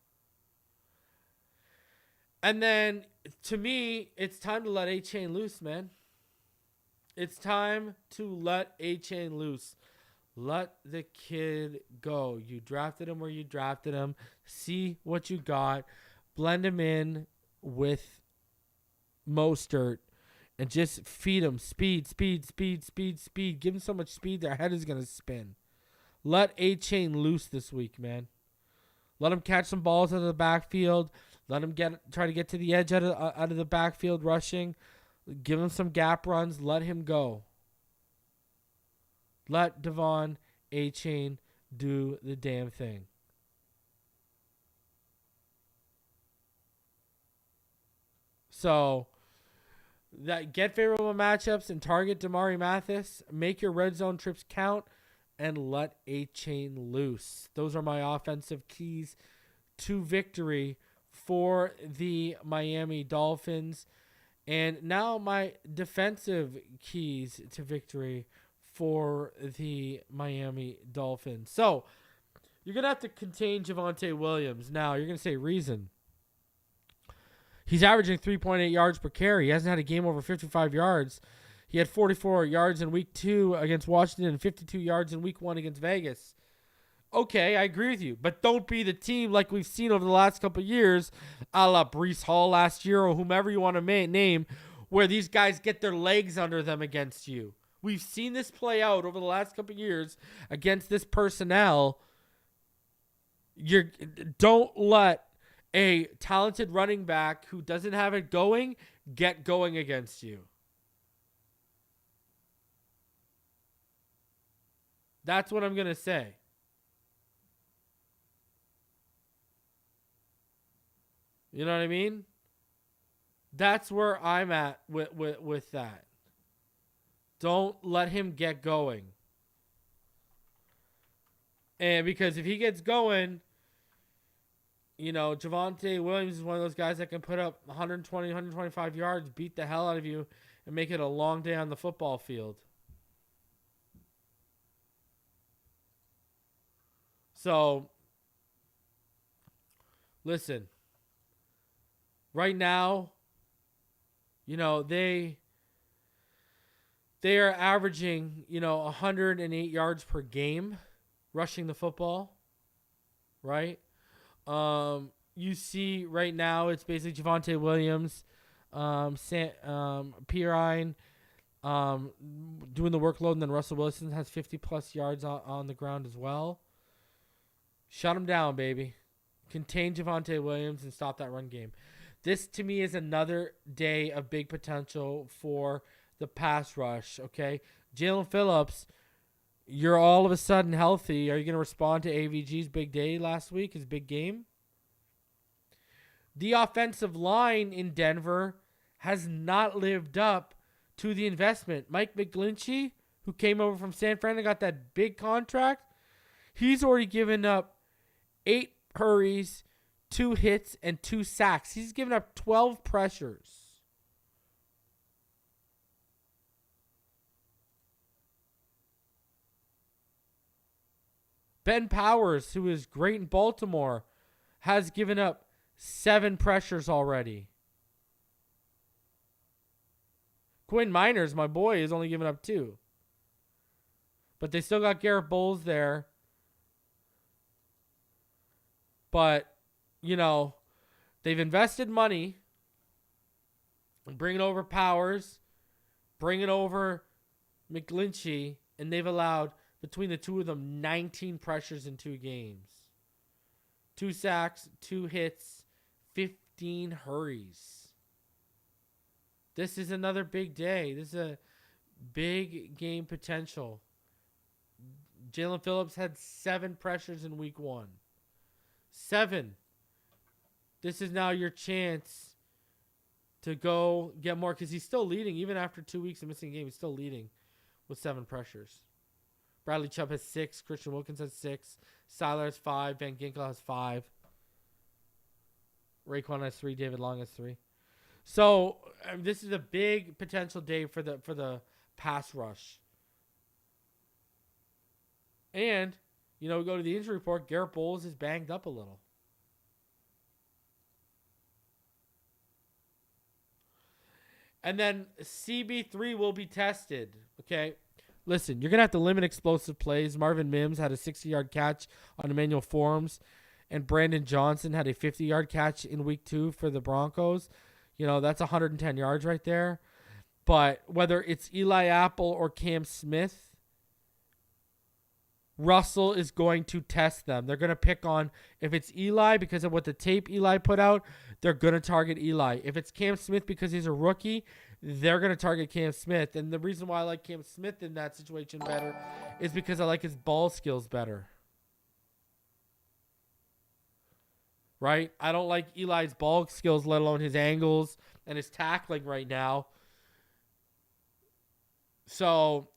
And then, to me, it's time to let A-Chain loose, man. It's time to let A-Chain loose. Let the kid go. You drafted him where you drafted him. See what you got. Blend him in with Mostert And just feed them speed, speed, speed, speed, speed. Give them so much speed their head is going to spin. Let A-Chain loose this week, man. Let him catch some balls out of the backfield. Let him try to get to the edge out of the backfield rushing. Give him some gap runs. Let him go. Let Devon A-Chain do the damn thing. So, get favorable matchups and target Damari Mathis. Make your red zone trips count and let A-Chain loose. Those are my offensive keys to victory for the Miami Dolphins. And now my defensive keys to victory for the Miami Dolphins. So, you're going to have to contain Javonte Williams. Now, you're going to say reason. He's averaging 3.8 yards per carry. He hasn't had a game over 55 yards. He had 44 yards in week 2 against Washington and 52 yards in week 1 against Vegas. Okay, I agree with you. But don't be the team like we've seen over the last couple of years, a la Breece Hall last year or whomever you want to name, where these guys get their legs under them against you. We've seen this play out over the last couple of years against this personnel. Don't let a talented running back who doesn't have it going get going against you. That's what I'm going to say. You know what I mean? That's where I'm at with that. Don't let him get going. And because if he gets going, you know, Javonte Williams is one of those guys that can put up 120, 125 yards, beat the hell out of you, and make it a long day on the football field. So, listen. Right now, you know, they are averaging, you know, 108 yards per game rushing the football, right? You see right now it's basically Javonte Williams, Pirine doing the workload, and then Russell Wilson has 50-plus yards on the ground as well. Shut him down, baby. Contain Javonte Williams and stop that run game. This, to me, is another day of big potential for the pass rush, okay? Jalen Phillips, you're all of a sudden healthy. Are you going to respond to AVG's big day last week, his big game? The offensive line in Denver has not lived up to the investment. Mike McGlinchey, who came over from San Fran and got that big contract, he's already given up 8 hurries, 2 hits, and 2 sacks. He's given up 12 pressures. Ben Powers, who is great in Baltimore, has given up 7 pressures already. Quinn Miners, my boy, has only given up 2. But they still got Garrett Bowles there. But, you know, they've invested money in bringing over Powers, bringing over McGlinchey, and they've allowed, between the two of them, 19 pressures in 2 games. 2 sacks, 2 hits, 15 hurries. This is another big day. This is a big game potential. Jalen Phillips had 7 pressures in week 1. 7. This is now your chance to go get more, because he's still leading. Even after 2 weeks of missing a game, he's still leading with 7 pressures. Bradley Chubb has 6. Christian Wilkins has 6. Siler has 5. Van Ginkel has 5. Raekwon has 3. David Long has 3. So this is a big potential day for the pass rush. And, you know, we go to the injury report. Garrett Bowles is banged up a little. And then CB3 will be tested. Okay. Listen, you're going to have to limit explosive plays. Marvin Mims had a 60-yard catch on Emmanuel Forms, and Brandon Johnson had a 50-yard catch in week 2 for the Broncos. You know, that's 110 yards right there. But whether it's Eli Apple or Cam Smith, Russell is going to test them. They're going to pick on, if it's Eli because of what the tape Eli put out, they're going to target Eli. If it's Cam Smith because he's a rookie, they're going to target Cam Smith. And the reason why I like Cam Smith in that situation better is because I like his ball skills better. Right? I don't like Eli's ball skills, let alone his angles and his tackling right now. So,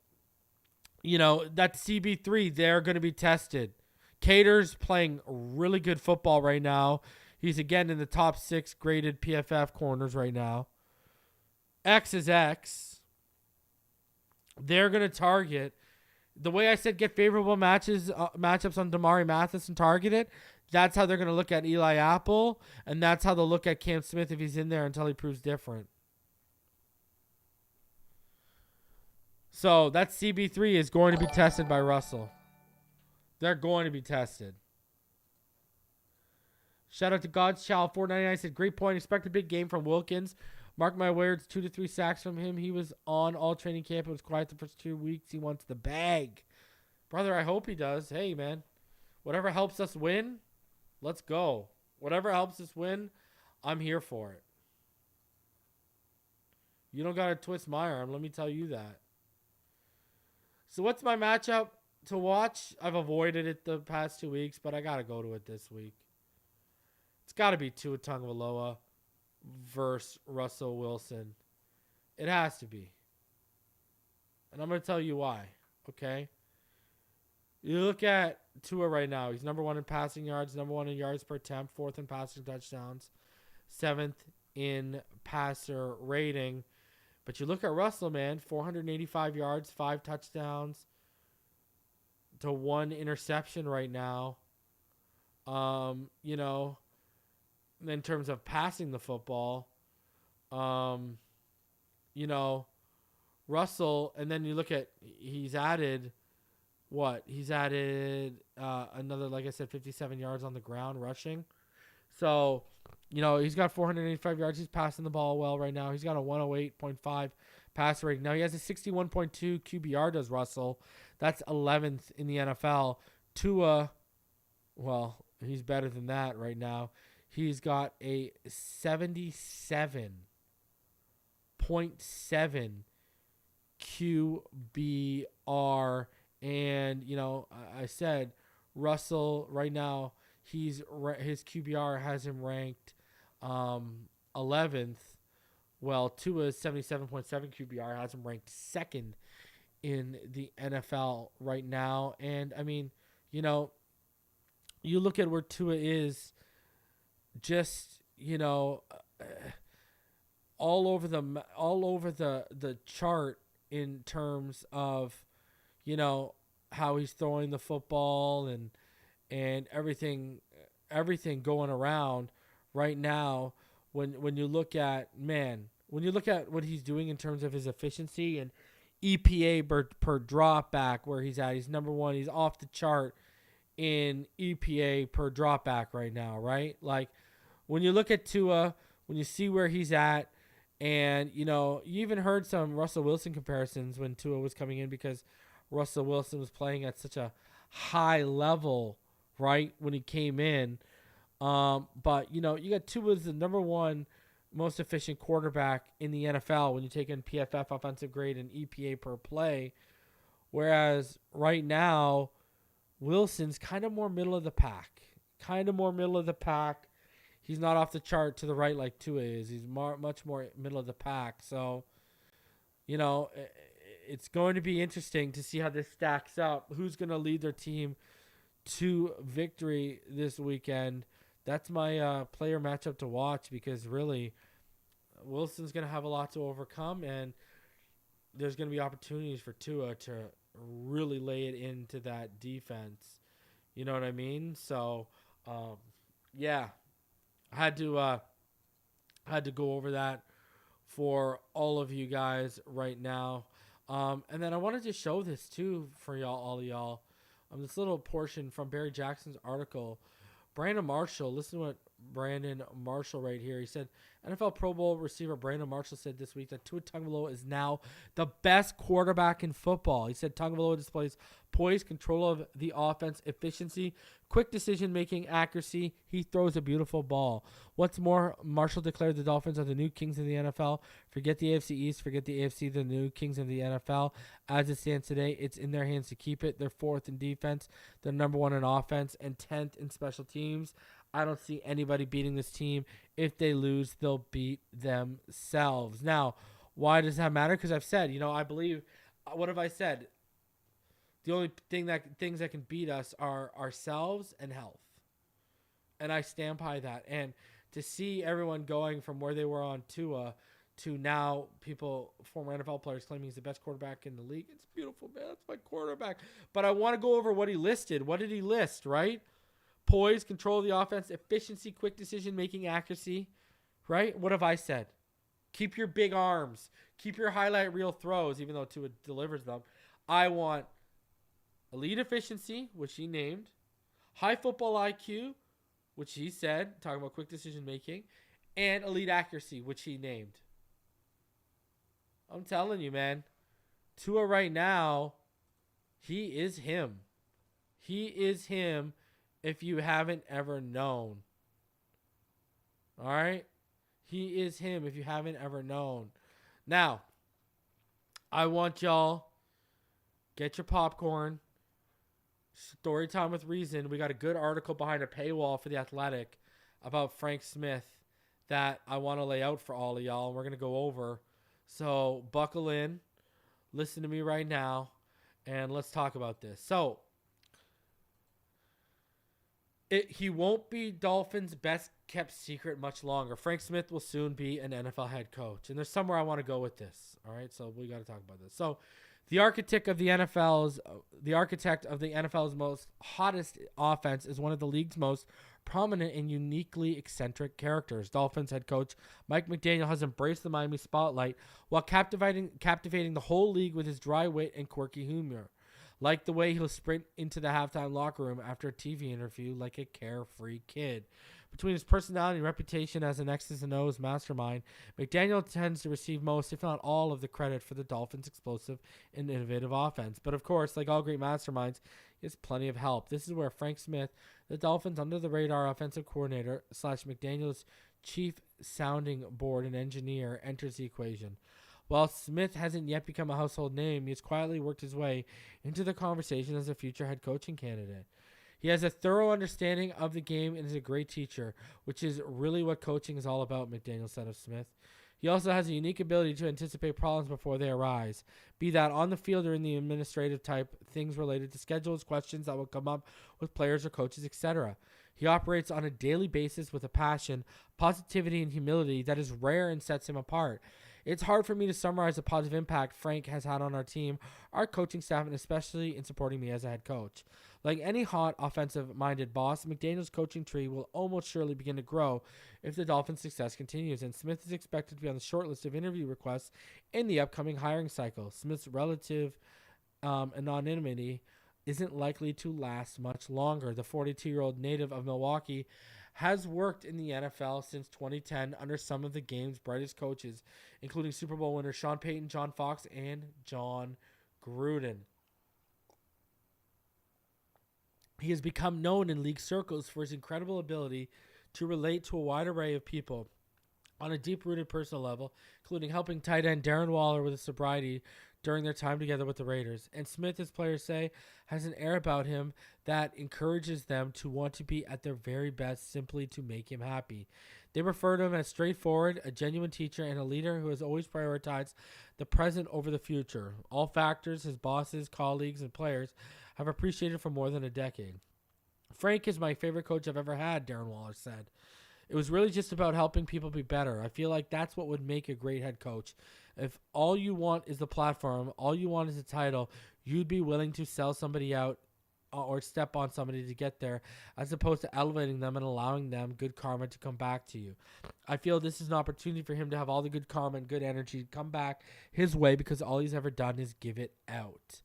that's CB3. They're going to be tested. Cater's playing really good football right now. He's, again, in the top 6 graded PFF corners right now. X is X. They're going to target. The way I said get favorable matchups on Damari Mathis and target it, that's how they're going to look at Eli Apple, and that's how they'll look at Cam Smith if he's in there until he proves different. So that CB3 is going to be tested by Russell. They're going to be tested. Shout out to God's Child 499 said, great point. Expect a big game from Wilkins. Mark my words, 2 to 3 sacks from him. He was on all training camp. It was quiet the first 2 weeks. He wants the bag. Brother, I hope he does. Hey, man. Whatever helps us win, let's go. Whatever helps us win, I'm here for it. You don't got to twist my arm. Let me tell you that. So what's my matchup to watch? I've avoided it the past 2 weeks, but I got to go to it this week. It's got to be Tua Tagovailoa versus Russell Wilson. It has to be. And I'm going to tell you why, okay? You look at Tua right now. He's number 1 in passing yards, number 1 in yards per attempt, 4th in passing touchdowns, 7th in passer rating. But you look at Russell, man, 485 yards, 5 touchdowns to 1 interception right now. In terms of passing the football, Russell, and then you look at, he's added another, like I said, 57 yards on the ground rushing. So, he's got 485 yards. He's passing the ball well right now. He's got a 108.5 passer rating. Now, he has a 61.2 QBR, does Russell. That's 11th in the NFL. Tua, well, he's better than that right now. He's got a 77.7 QBR. And, I said Russell right now, his QBR has him ranked 11th. Well, Tua's 77.7 QBR has him ranked 2nd in the NFL right now. And, I mean, you look at where Tua is just, all over the chart in terms of, how he's throwing the football and everything going around right now. When you look at what he's doing in terms of his efficiency and EPA per drop back, where he's at, he's number 1. He's off the chart in EPA per drop back right now, right? Like, when you look at Tua, when you see where he's at, and you even heard some Russell Wilson comparisons when Tua was coming in, because Russell Wilson was playing at such a high level, right, when he came in. But, you got Tua as the number 1 most efficient quarterback in the NFL when you take in PFF offensive grade and EPA per play. Whereas right now, Wilson's kind of more middle of the pack. He's not off the chart to the right like Tua is. He's much more middle of the pack. So, it's going to be interesting to see how this stacks up. Who's going to lead their team to victory this weekend? That's my player matchup to watch, because really Wilson's going to have a lot to overcome, and there's going to be opportunities for Tua to really lay it into that defense. You know what I mean? So, yeah, I had to go over that for all of you guys right now. And then I wanted to show this too for all of y'all. This little portion from Barry Jackson's article. Brandon Marshall, listen to what Brandon Marshall right here. He said, NFL Pro Bowl receiver Brandon Marshall said this week that Tua Tagovailoa is now the best quarterback in football. He said Tagovailoa displays poise, control of the offense, efficiency, quick decision-making, accuracy. He throws a beautiful ball. What's more, Marshall declared the Dolphins are the new kings of the NFL. Forget the AFC East, forget the AFC, the new kings of the NFL. As it stands today, it's in their hands to keep it. They're 4th in defense, they're number 1 in offense, and 10th in special teams. I don't see anybody beating this team. If they lose, they'll beat themselves. Now, why does that matter? Because I've said, I believe, what have I said? The only things that can beat us are ourselves and health. And I stand by that. And to see everyone going from where they were on Tua to now former NFL players claiming he's the best quarterback in the league, it's beautiful, man. That's my quarterback. But I want to go over what he listed. What did he list, right? Poise, control of the offense, efficiency, quick decision-making, accuracy, right? What have I said? Keep your big arms. Keep your highlight reel throws, even though Tua delivers them. I want elite efficiency, which he named, high football IQ, which he said, talking about quick decision-making, and elite accuracy, which he named. I'm telling you, man, Tua right now, he is him. He is him. If you haven't ever known. All right? He is him if you haven't ever known. Now, I want y'all, get your popcorn. Story time with reason. We got a good article behind a paywall for The Athletic about Frank Smith that I want to lay out for all of y'all, and we're going to go over. So buckle in. Listen to me right now, and let's talk about this. So, he won't be Dolphins' best kept secret much longer. Frank Smith will soon be an NFL head coach. And there's somewhere I want to go with this. All right, so we got to talk about this. So the architect of the NFL's most hottest offense is one of the league's most prominent and uniquely eccentric characters. Dolphins head coach Mike McDaniel has embraced the Miami spotlight while captivating the whole league with his dry wit and quirky humor. Like the way he'll sprint into the halftime locker room after a TV interview like a carefree kid. Between his personality and reputation as an X's and O's mastermind, McDaniel tends to receive most, if not all, of the credit for the Dolphins' explosive and innovative offense. But of course, like all great masterminds, he has plenty of help. This is where Frank Smith, the Dolphins' under-the-radar offensive coordinator / McDaniel's chief sounding board and engineer, enters the equation. While Smith hasn't yet become a household name, he has quietly worked his way into the conversation as a future head coaching candidate. He has a thorough understanding of the game and is a great teacher, which is really what coaching is all about, McDaniel said of Smith. He also has a unique ability to anticipate problems before they arise, be that on the field or in the administrative type, things related to schedules, questions that will come up with players or coaches, etc. He operates on a daily basis with a passion, positivity, and humility that is rare and sets him apart. It's hard for me to summarize the positive impact Frank has had on our team, our coaching staff, and especially in supporting me as a head coach. Like any hot, offensive-minded boss, McDaniel's coaching tree will almost surely begin to grow if the Dolphins' success continues, and Smith is expected to be on the short list of interview requests in the upcoming hiring cycle. Smith's relative anonymity isn't likely to last much longer. The 42-year-old native of Milwaukee has worked in the NFL since 2010 under some of the game's brightest coaches, including Super Bowl winners Sean Payton, John Fox, and John Gruden. He has become known in league circles for his incredible ability to relate to a wide array of people on a deep-rooted personal level, including helping tight end Darren Waller with his sobriety during their time together with the Raiders. And Smith, as players say, has an air about him that encourages them to want to be at their very best simply to make him happy. They refer to him as straightforward, a genuine teacher, and a leader who has always prioritized the present over the future. All factors his bosses, colleagues, and players have appreciated for more than a decade. Frank is my favorite coach I've ever had, Darren Waller said. It was really just about helping people be better. I feel like that's what would make a great head coach. If all you want is the platform, all you want is a title, you'd be willing to sell somebody out or step on somebody to get there, as opposed to elevating them and allowing them good karma to come back to you. I feel this is an opportunity for him to have all the good karma and good energy come back his way, because all he's ever done is give it out.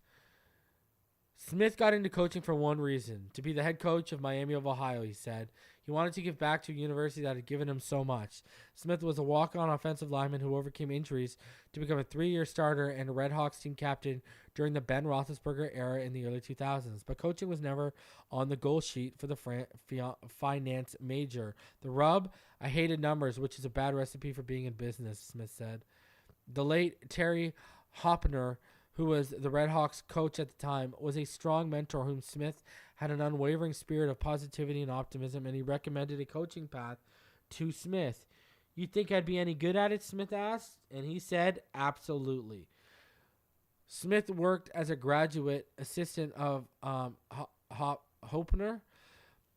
Smith got into coaching for one reason, to be the head coach of Miami of Ohio, he said. He wanted to give back to a university that had given him so much. Smith was a walk-on offensive lineman who overcame injuries to become a 3-year starter and a Red Hawks team captain during the Ben Roethlisberger era in the early 2000s. But coaching was never on the goal sheet for the finance major. The rub? I hated numbers, which is a bad recipe for being in business, Smith said. The late Terry Hoppner, who was the Red Hawks coach at the time, was a strong mentor whom Smith had an unwavering spirit of positivity and optimism, and he recommended a coaching path to Smith. You think I'd be any good at it? Smith asked, and he said, absolutely. Smith worked as a graduate assistant of Hoppner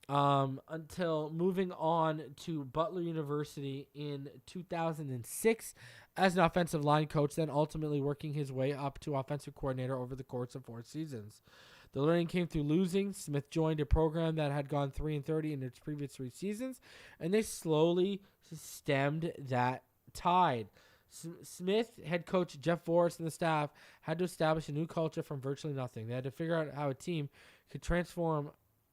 until moving on to Butler University in 2006 as an offensive line coach, then ultimately working his way up to offensive coordinator over the course of 4 seasons. The learning came through losing. Smith joined a program that had gone 3-30 in its previous 3 seasons, and they slowly stemmed that tide. Smith, head coach Jeff Forrest, and the staff had to establish a new culture from virtually nothing. They had to figure out how a team could transform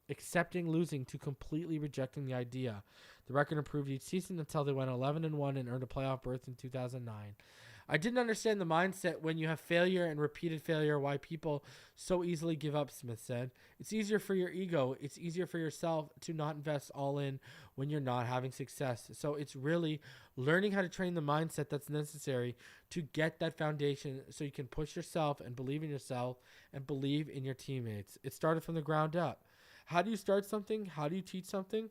accepting losing to completely rejecting the idea. The record improved each season until they went 11-1 and earned a playoff berth in 2009. I didn't understand the mindset when you have failure and repeated failure, why people so easily give up, Smith said. It's easier for your ego. It's easier for yourself to not invest all in when you're not having success. So it's really learning how to train the mindset that's necessary to get that foundation so you can push yourself and believe in yourself and believe in your teammates. It started from the ground up. How do you start something? How do you teach something?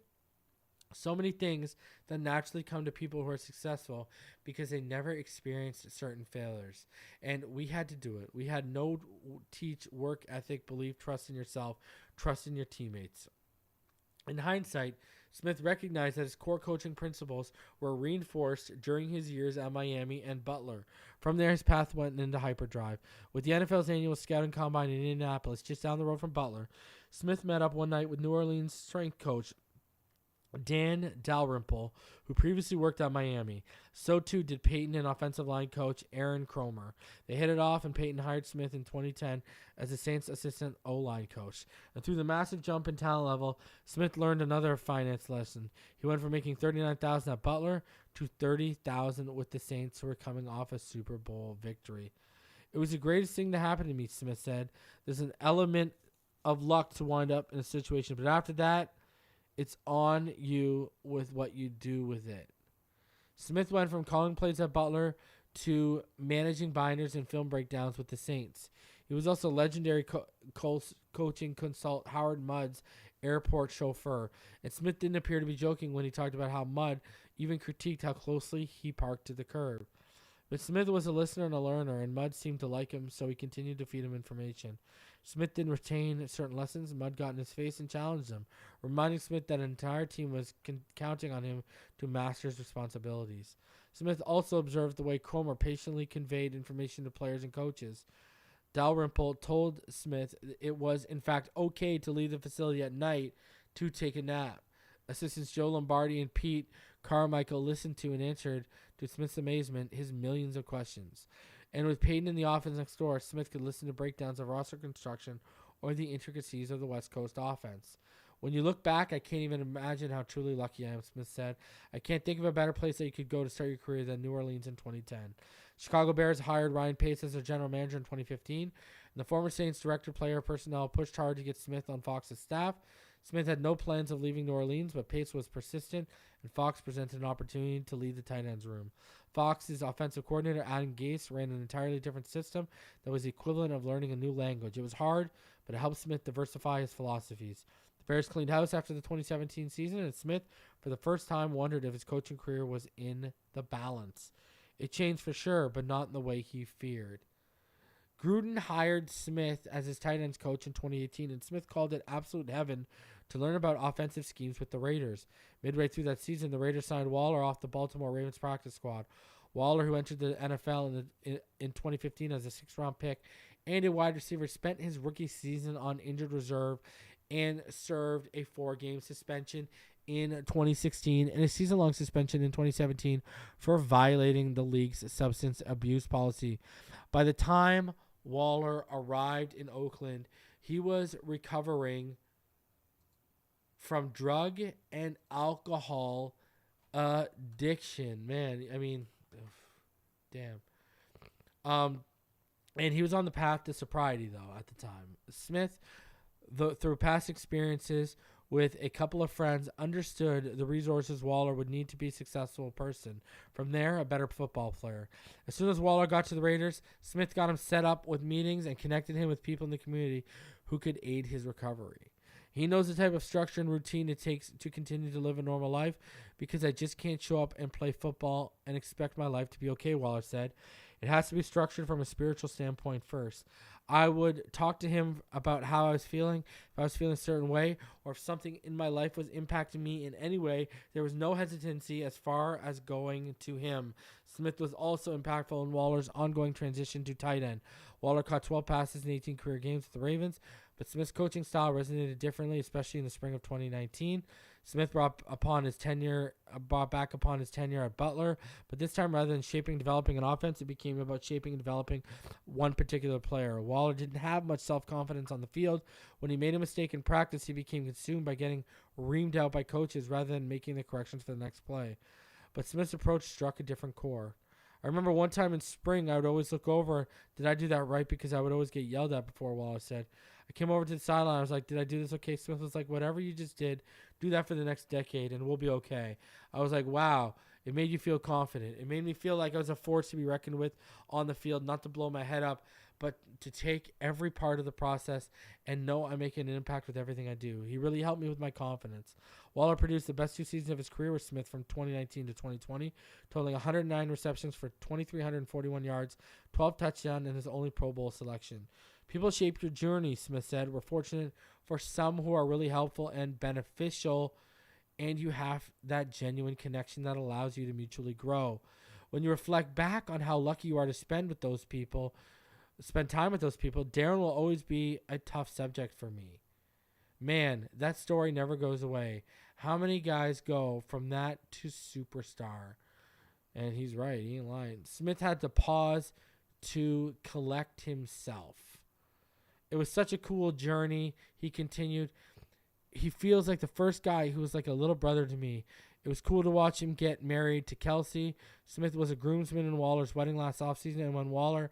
So many things that naturally come to people who are successful because they never experienced certain failures. And we had to do it. We had no teach, work ethic, belief, trust in yourself, trust in your teammates. In hindsight, Smith recognized that his core coaching principles were reinforced during his years at Miami and Butler. From there, his path went into hyperdrive. With the NFL's annual scouting combine in Indianapolis, just down the road from Butler, Smith met up one night with New Orleans strength coach Dan Dalrymple, who previously worked at Miami. So too did Peyton and offensive line coach Aaron Cromer. They hit it off, and Peyton hired Smith in 2010 as the Saints' assistant O-line coach. And through the massive jump in talent level, Smith learned another finance lesson. He went from making $39,000 at Butler to $30,000 with the Saints, who were coming off a Super Bowl victory. It was the greatest thing to happen to me, Smith said. There's an element of luck to wind up in a situation, but after that, it's on you with what you do with it. Smith went from calling plays at Butler to managing binders and film breakdowns with the Saints. He was also legendary coaching consult Howard Mudd's airport chauffeur. And Smith didn't appear to be joking when he talked about how Mudd even critiqued how closely he parked to the curb. But Smith was a listener and a learner, and Mudd seemed to like him, so he continued to feed him information. Smith didn't retain certain lessons. Mudd got in his face and challenged him, reminding Smith that an entire team was counting on him to master his responsibilities. Smith also observed the way Cromer patiently conveyed information to players and coaches. Dalrymple told Smith it was, in fact, okay to leave the facility at night to take a nap. Assistants Joe Lombardi and Pete Carmichael listened to and answered, to Smith's amazement, his millions of questions. And with Peyton in the office next door, Smith could listen to breakdowns of roster construction or the intricacies of the West Coast offense. When you look back, I can't even imagine how truly lucky I am, Smith said. I can't think of a better place that you could go to start your career than New Orleans in 2010. Chicago Bears hired Ryan Pace as their general manager in 2015, and the former Saints director player personnel pushed hard to get Smith on Fox's staff. Smith had no plans of leaving New Orleans, but Pace was persistent, and Fox presented an opportunity to lead the tight ends room. Fox's offensive coordinator, Adam Gase, ran an entirely different system that was the equivalent of learning a new language. It was hard, but it helped Smith diversify his philosophies. The Bears cleaned house after the 2017 season, and Smith, for the first time, wondered if his coaching career was in the balance. It changed for sure, but not in the way he feared. Gruden hired Smith as his tight ends coach in 2018, and Smith called it absolute heaven to learn about offensive schemes with the Raiders. Midway through that season, the Raiders signed Waller off the Baltimore Ravens practice squad. Waller, who entered the NFL in 2015 as a 6th-round pick and a wide receiver, spent his rookie season on injured reserve and served a 4-game suspension in 2016 and a season-long suspension in 2017 for violating the league's substance abuse policy. By the time Waller arrived in Oakland, he was recovering from drug and alcohol addiction. Man, I mean, damn. And he was on the path to sobriety, though, at the time. Smith, through past experiences with a couple of friends, understood the resources Waller would need to be a successful person. From there, a better football player. As soon as Waller got to the Raiders, Smith got him set up with meetings and connected him with people in the community who could aid his recovery. He knows the type of structure and routine it takes to continue to live a normal life because I just can't show up and play football and expect my life to be okay, Waller said. It has to be structured from a spiritual standpoint first. I would talk to him about how I was feeling, if I was feeling a certain way, or if something in my life was impacting me in any way. There was no hesitancy as far as going to him. Smith was also impactful in Waller's ongoing transition to tight end. Waller caught 12 passes in 18 career games with the Ravens, but Smith's coaching style resonated differently, especially in the spring of 2019. Smith brought back upon his tenure at Butler, but this time rather than shaping and developing an offense, it became about shaping and developing one particular player. Waller didn't have much self-confidence on the field. When he made a mistake in practice, he became consumed by getting reamed out by coaches rather than making the corrections for the next play. But Smith's approach struck a different chord. I remember one time in spring, I would always look over, did I do that right? Because I would always get yelled at before Waller said. I came over to the sideline. I was like, did I do this okay? Smith was like, whatever you just did, do that for the next decade and we'll be okay. I was like, wow, it made you feel confident. It made me feel like I was a force to be reckoned with on the field, not to blow my head up, but to take every part of the process and know I'm making an impact with everything I do. He really helped me with my confidence. Waller produced the best 2 seasons of his career with Smith from 2019 to 2020, totaling 109 receptions for 2,341 yards, 12 touchdowns, and his only Pro Bowl selection. People shape your journey, Smith said. We're fortunate for some who are really helpful and beneficial, and you have that genuine connection that allows you to mutually grow. When you reflect back on how lucky you are to spend time with those people, Darren will always be a tough subject for me. Man, that story never goes away. How many guys go from that to superstar? And he's right, he ain't lying. Smith had to pause to collect himself. It was such a cool journey. He continued. He feels like the first guy who was like a little brother to me. It was cool to watch him get married to Kelsey. Smith was a groomsman in Waller's wedding last offseason, and when Waller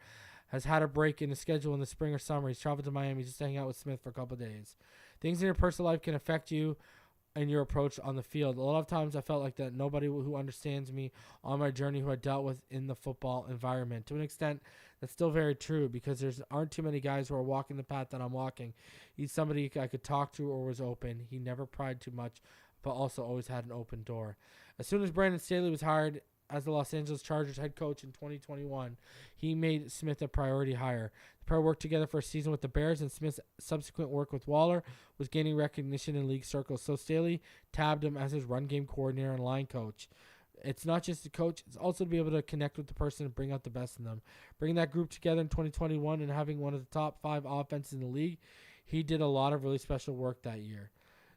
has had a break in the schedule in the spring or summer, he's traveled to Miami just to hang out with Smith for a couple of days. Things in your personal life can affect you and your approach on the field. A lot of times I felt like that nobody who understands me on my journey who I dealt with in the football environment. To an extent, that's still very true because there aren't too many guys who are walking the path that I'm walking. He's somebody I could talk to or was open. He never pried too much, but also always had an open door. As soon as Brandon Staley was hired as the Los Angeles Chargers head coach in 2021, he made Smith a priority hire. The pair worked together for a season with the Bears, and Smith's subsequent work with Waller was gaining recognition in league circles, so Staley tabbed him as his run game coordinator and line coach. It's not just the coach, it's also to be able to connect with the person and bring out the best in them. Bringing that group together in 2021 and having one of the top 5 offenses in the league, he did a lot of really special work that year.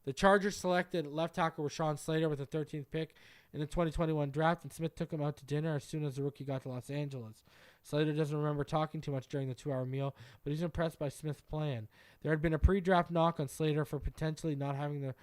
The Chargers selected left tackle Rashawn Slater with the 13th pick in the 2021 draft, and Smith took him out to dinner as soon as the rookie got to Los Angeles. Slater doesn't remember talking too much during the 2-hour meal, but he's impressed by Smith's plan. There had been a pre-draft knock on Slater for potentially not having the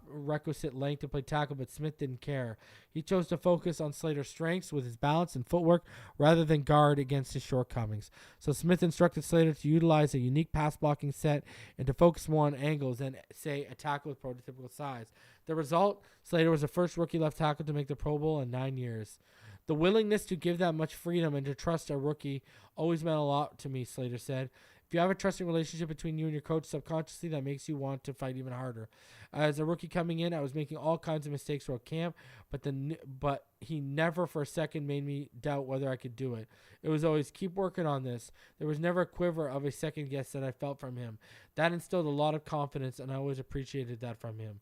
requisite length to play tackle, but Smith didn't care. He chose to focus on Slater's strengths with his balance and footwork rather than guard against his shortcomings. So Smith instructed Slater to utilize a unique pass blocking set and to focus more on angles than, say, a tackle with prototypical size. The result, Slater was the first rookie left tackle to make the Pro Bowl in 9 years. The willingness to give that much freedom and to trust a rookie always meant a lot to me, Slater said. If you have a trusting relationship between you and your coach, subconsciously that makes you want to fight even harder. As a rookie coming in, I was making all kinds of mistakes throughout camp, but he never for a second made me doubt whether I could do it. It was always, keep working on this. There was never a quiver of a second guess that I felt from him. That instilled a lot of confidence, and I always appreciated that from him.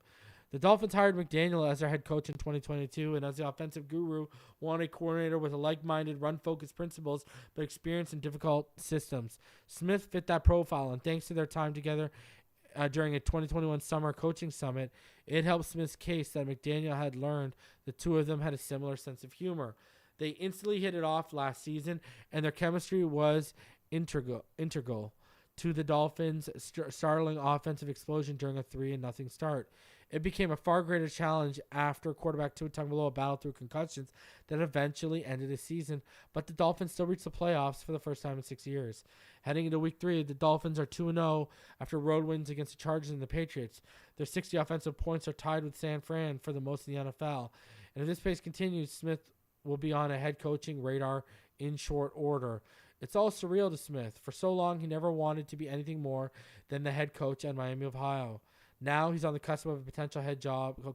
The Dolphins hired McDaniel as their head coach in 2022, and as the offensive guru, wanted a coordinator with a like-minded, run-focused principles, but experience in difficult systems. Smith fit that profile, and thanks to their time together during a 2021 summer coaching summit, it helped Smith's case that McDaniel had learned the two of them had a similar sense of humor. They instantly hit it off last season, and their chemistry was integral. to the Dolphins' startling offensive explosion during a 3-0 start. It became a far greater challenge after quarterback Tua Tagovailoa battled through concussions that eventually ended the season, but the Dolphins still reached the playoffs for the first time in 6 years. Heading into Week 3, the Dolphins are 2-0 after road wins against the Chargers and the Patriots. Their 60 offensive points are tied with San Fran for the most in the NFL. And if this pace continues, Smith will be on a head coaching radar in short order. It's all surreal to Smith. For so long, he never wanted to be anything more than the head coach at Miami of Ohio. Now he's on the cusp of a potential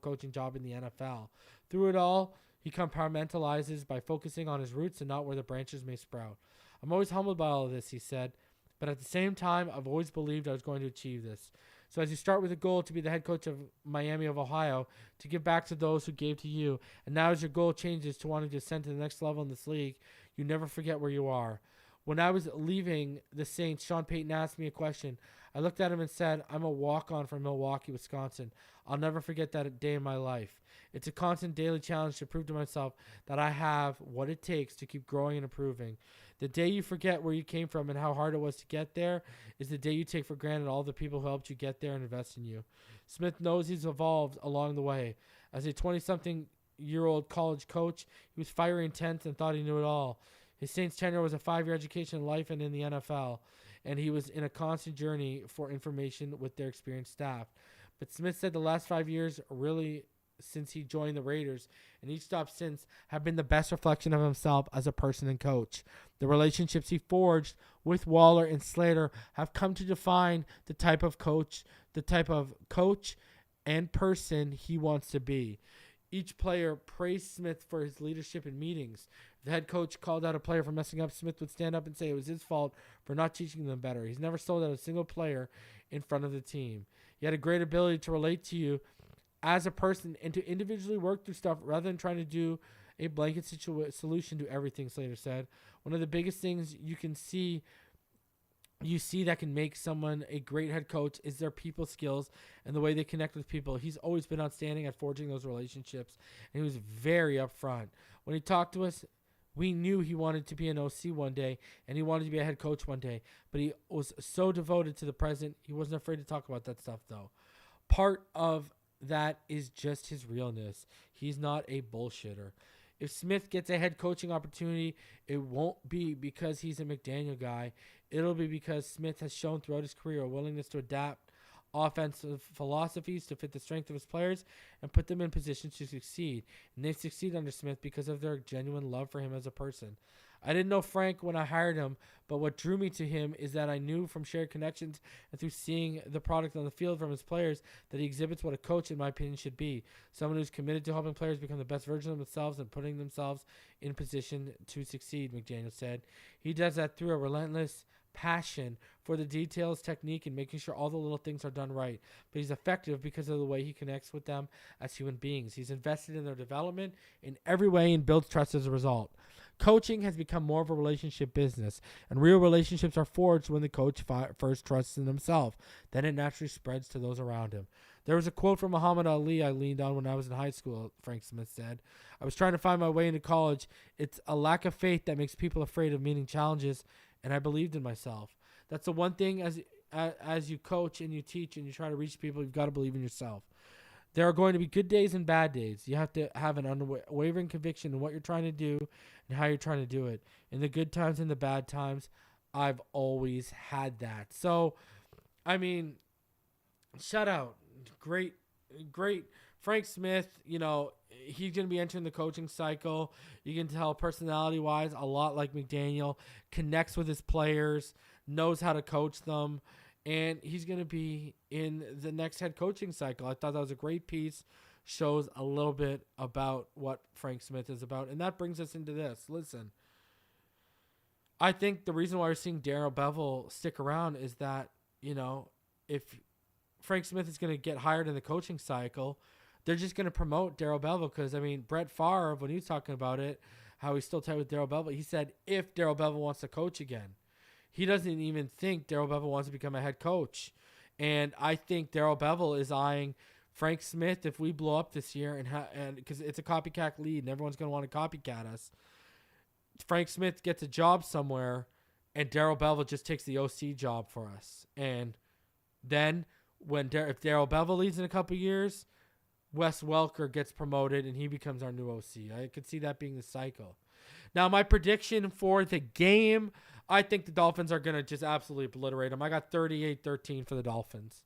coaching job in the NFL. Through it all, he compartmentalizes by focusing on his roots and not where the branches may sprout. I'm always humbled by all of this, he said, but at the same time, I've always believed I was going to achieve this. So as you start with a goal to be the head coach of Miami of Ohio, to give back to those who gave to you, and now as your goal changes to wanting to ascend to the next level in this league, you never forget where you are. When I was leaving the Saints, Sean Payton asked me a question. I looked at him and said, I'm a walk-on from Milwaukee, Wisconsin. I'll never forget that day in my life. It's a constant daily challenge to prove to myself that I have what it takes to keep growing and improving. The day you forget where you came from and how hard it was to get there is the day you take for granted all the people who helped you get there and invest in you. Smith knows he's evolved along the way. As a 20-something-year-old college coach, he was fiery intense and thought he knew it all. His Saints tenure was a 5-year education in life and in the NFL, and he was in a constant journey for information with their experienced staff. But Smith said the last 5 years, really since he joined the Raiders, and each stop since, have been the best reflection of himself as a person and coach. The relationships he forged with Waller and Slater have come to define the type of coach and person he wants to be. Each player praised Smith for his leadership in meetings. If the head coach called out a player for messing up, Smith would stand up and say it was his fault for not teaching them better. He's never sold out a single player in front of the team. He had a great ability to relate to you as a person and to individually work through stuff rather than trying to do a blanket solution to everything, Slater said. One of the biggest things you see that can make someone a great head coach is their people skills and the way they connect with people. He's always been outstanding at forging those relationships, and he was very upfront. When he talked to us, we knew he wanted to be an OC one day, and he wanted to be a head coach one day, but he was so devoted to the present, he wasn't afraid to talk about that stuff, though. Part of that is just his realness. He's not a bullshitter. If Smith gets a head coaching opportunity, it won't be because he's a McDaniel guy. It'll be because Smith has shown throughout his career a willingness to adapt offensive philosophies to fit the strength of his players and put them in positions to succeed. And they've succeeded under Smith because of their genuine love for him as a person. I didn't know Frank when I hired him, but what drew me to him is that I knew from shared connections and through seeing the product on the field from his players that he exhibits what a coach, in my opinion, should be. Someone who's committed to helping players become the best version of themselves and putting themselves in position to succeed, McDaniel said. He does that through a relentless passion for the details, technique, and making sure all the little things are done right. But he's effective because of the way he connects with them as human beings. He's invested in their development in every way and builds trust as a result. Coaching has become more of a relationship business, and real relationships are forged when the coach first trusts in himself. Then it naturally spreads to those around him. There was a quote from Muhammad Ali I leaned on when I was in high school, Frank Smith said. I was trying to find my way into college. It's a lack of faith that makes people afraid of meeting challenges, and I believed in myself. That's the one thing as you coach and you teach and you try to reach people, you've got to believe in yourself. There are going to be good days and bad days. You have to have an unwavering conviction in what you're trying to do and how you're trying to do it. In the good times and the bad times, I've always had that. So, I mean, shout out. Great. Frank Smith, he's going to be entering the coaching cycle. You can tell personality-wise, a lot like McDaniel, connects with his players, knows how to coach them, and he's going to be in the next head coaching cycle. I thought that was a great piece. Shows a little bit about what Frank Smith is about. And that brings us into this. Listen, I think the reason why we're seeing Darrell Bevell stick around is that, if Frank Smith is going to get hired in the coaching cycle, they're just going to promote Darrell Bevell because, Brett Favre, when he was talking about it, how he's still tight with Darrell Bevell, he said if Darrell Bevell wants to coach again. He doesn't even think Darrell Bevell wants to become a head coach. And I think Darrell Bevell is eyeing Frank Smith if we blow up this year and because it's a copycat lead and everyone's going to want to copycat us. Frank Smith gets a job somewhere and Darrell Bevell just takes the OC job for us. And then if Darrell Bevell leaves in a couple years, Wes Welker gets promoted and he becomes our new OC. I could see that being the cycle. Now, my prediction for the game, I think the Dolphins are going to just absolutely obliterate them. I got 38-13 for the Dolphins.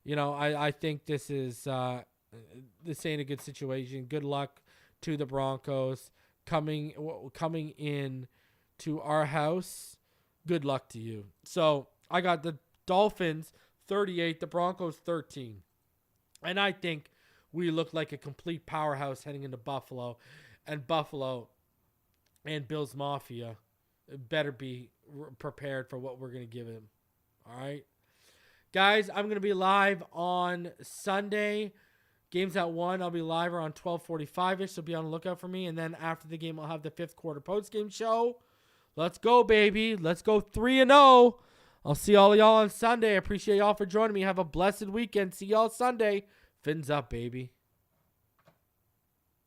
I think this ain't a good situation. Good luck to the Broncos coming in to our house. Good luck to you. So I got the Dolphins 38, the Broncos 13. And I think we look like a complete powerhouse heading into Buffalo. And Buffalo and Bills Mafia better be prepared for what we're going to give him. All right? Guys, I'm going to be live on Sunday. Game's at 1. I'll be live around 12:45-ish, so be on the lookout for me. And then after the game, I'll have the 5th quarter post-game show. Let's go, baby. Let's go 3-0. I'll see all of y'all on Sunday. I appreciate y'all for joining me. Have a blessed weekend. See y'all Sunday. Fins up, baby.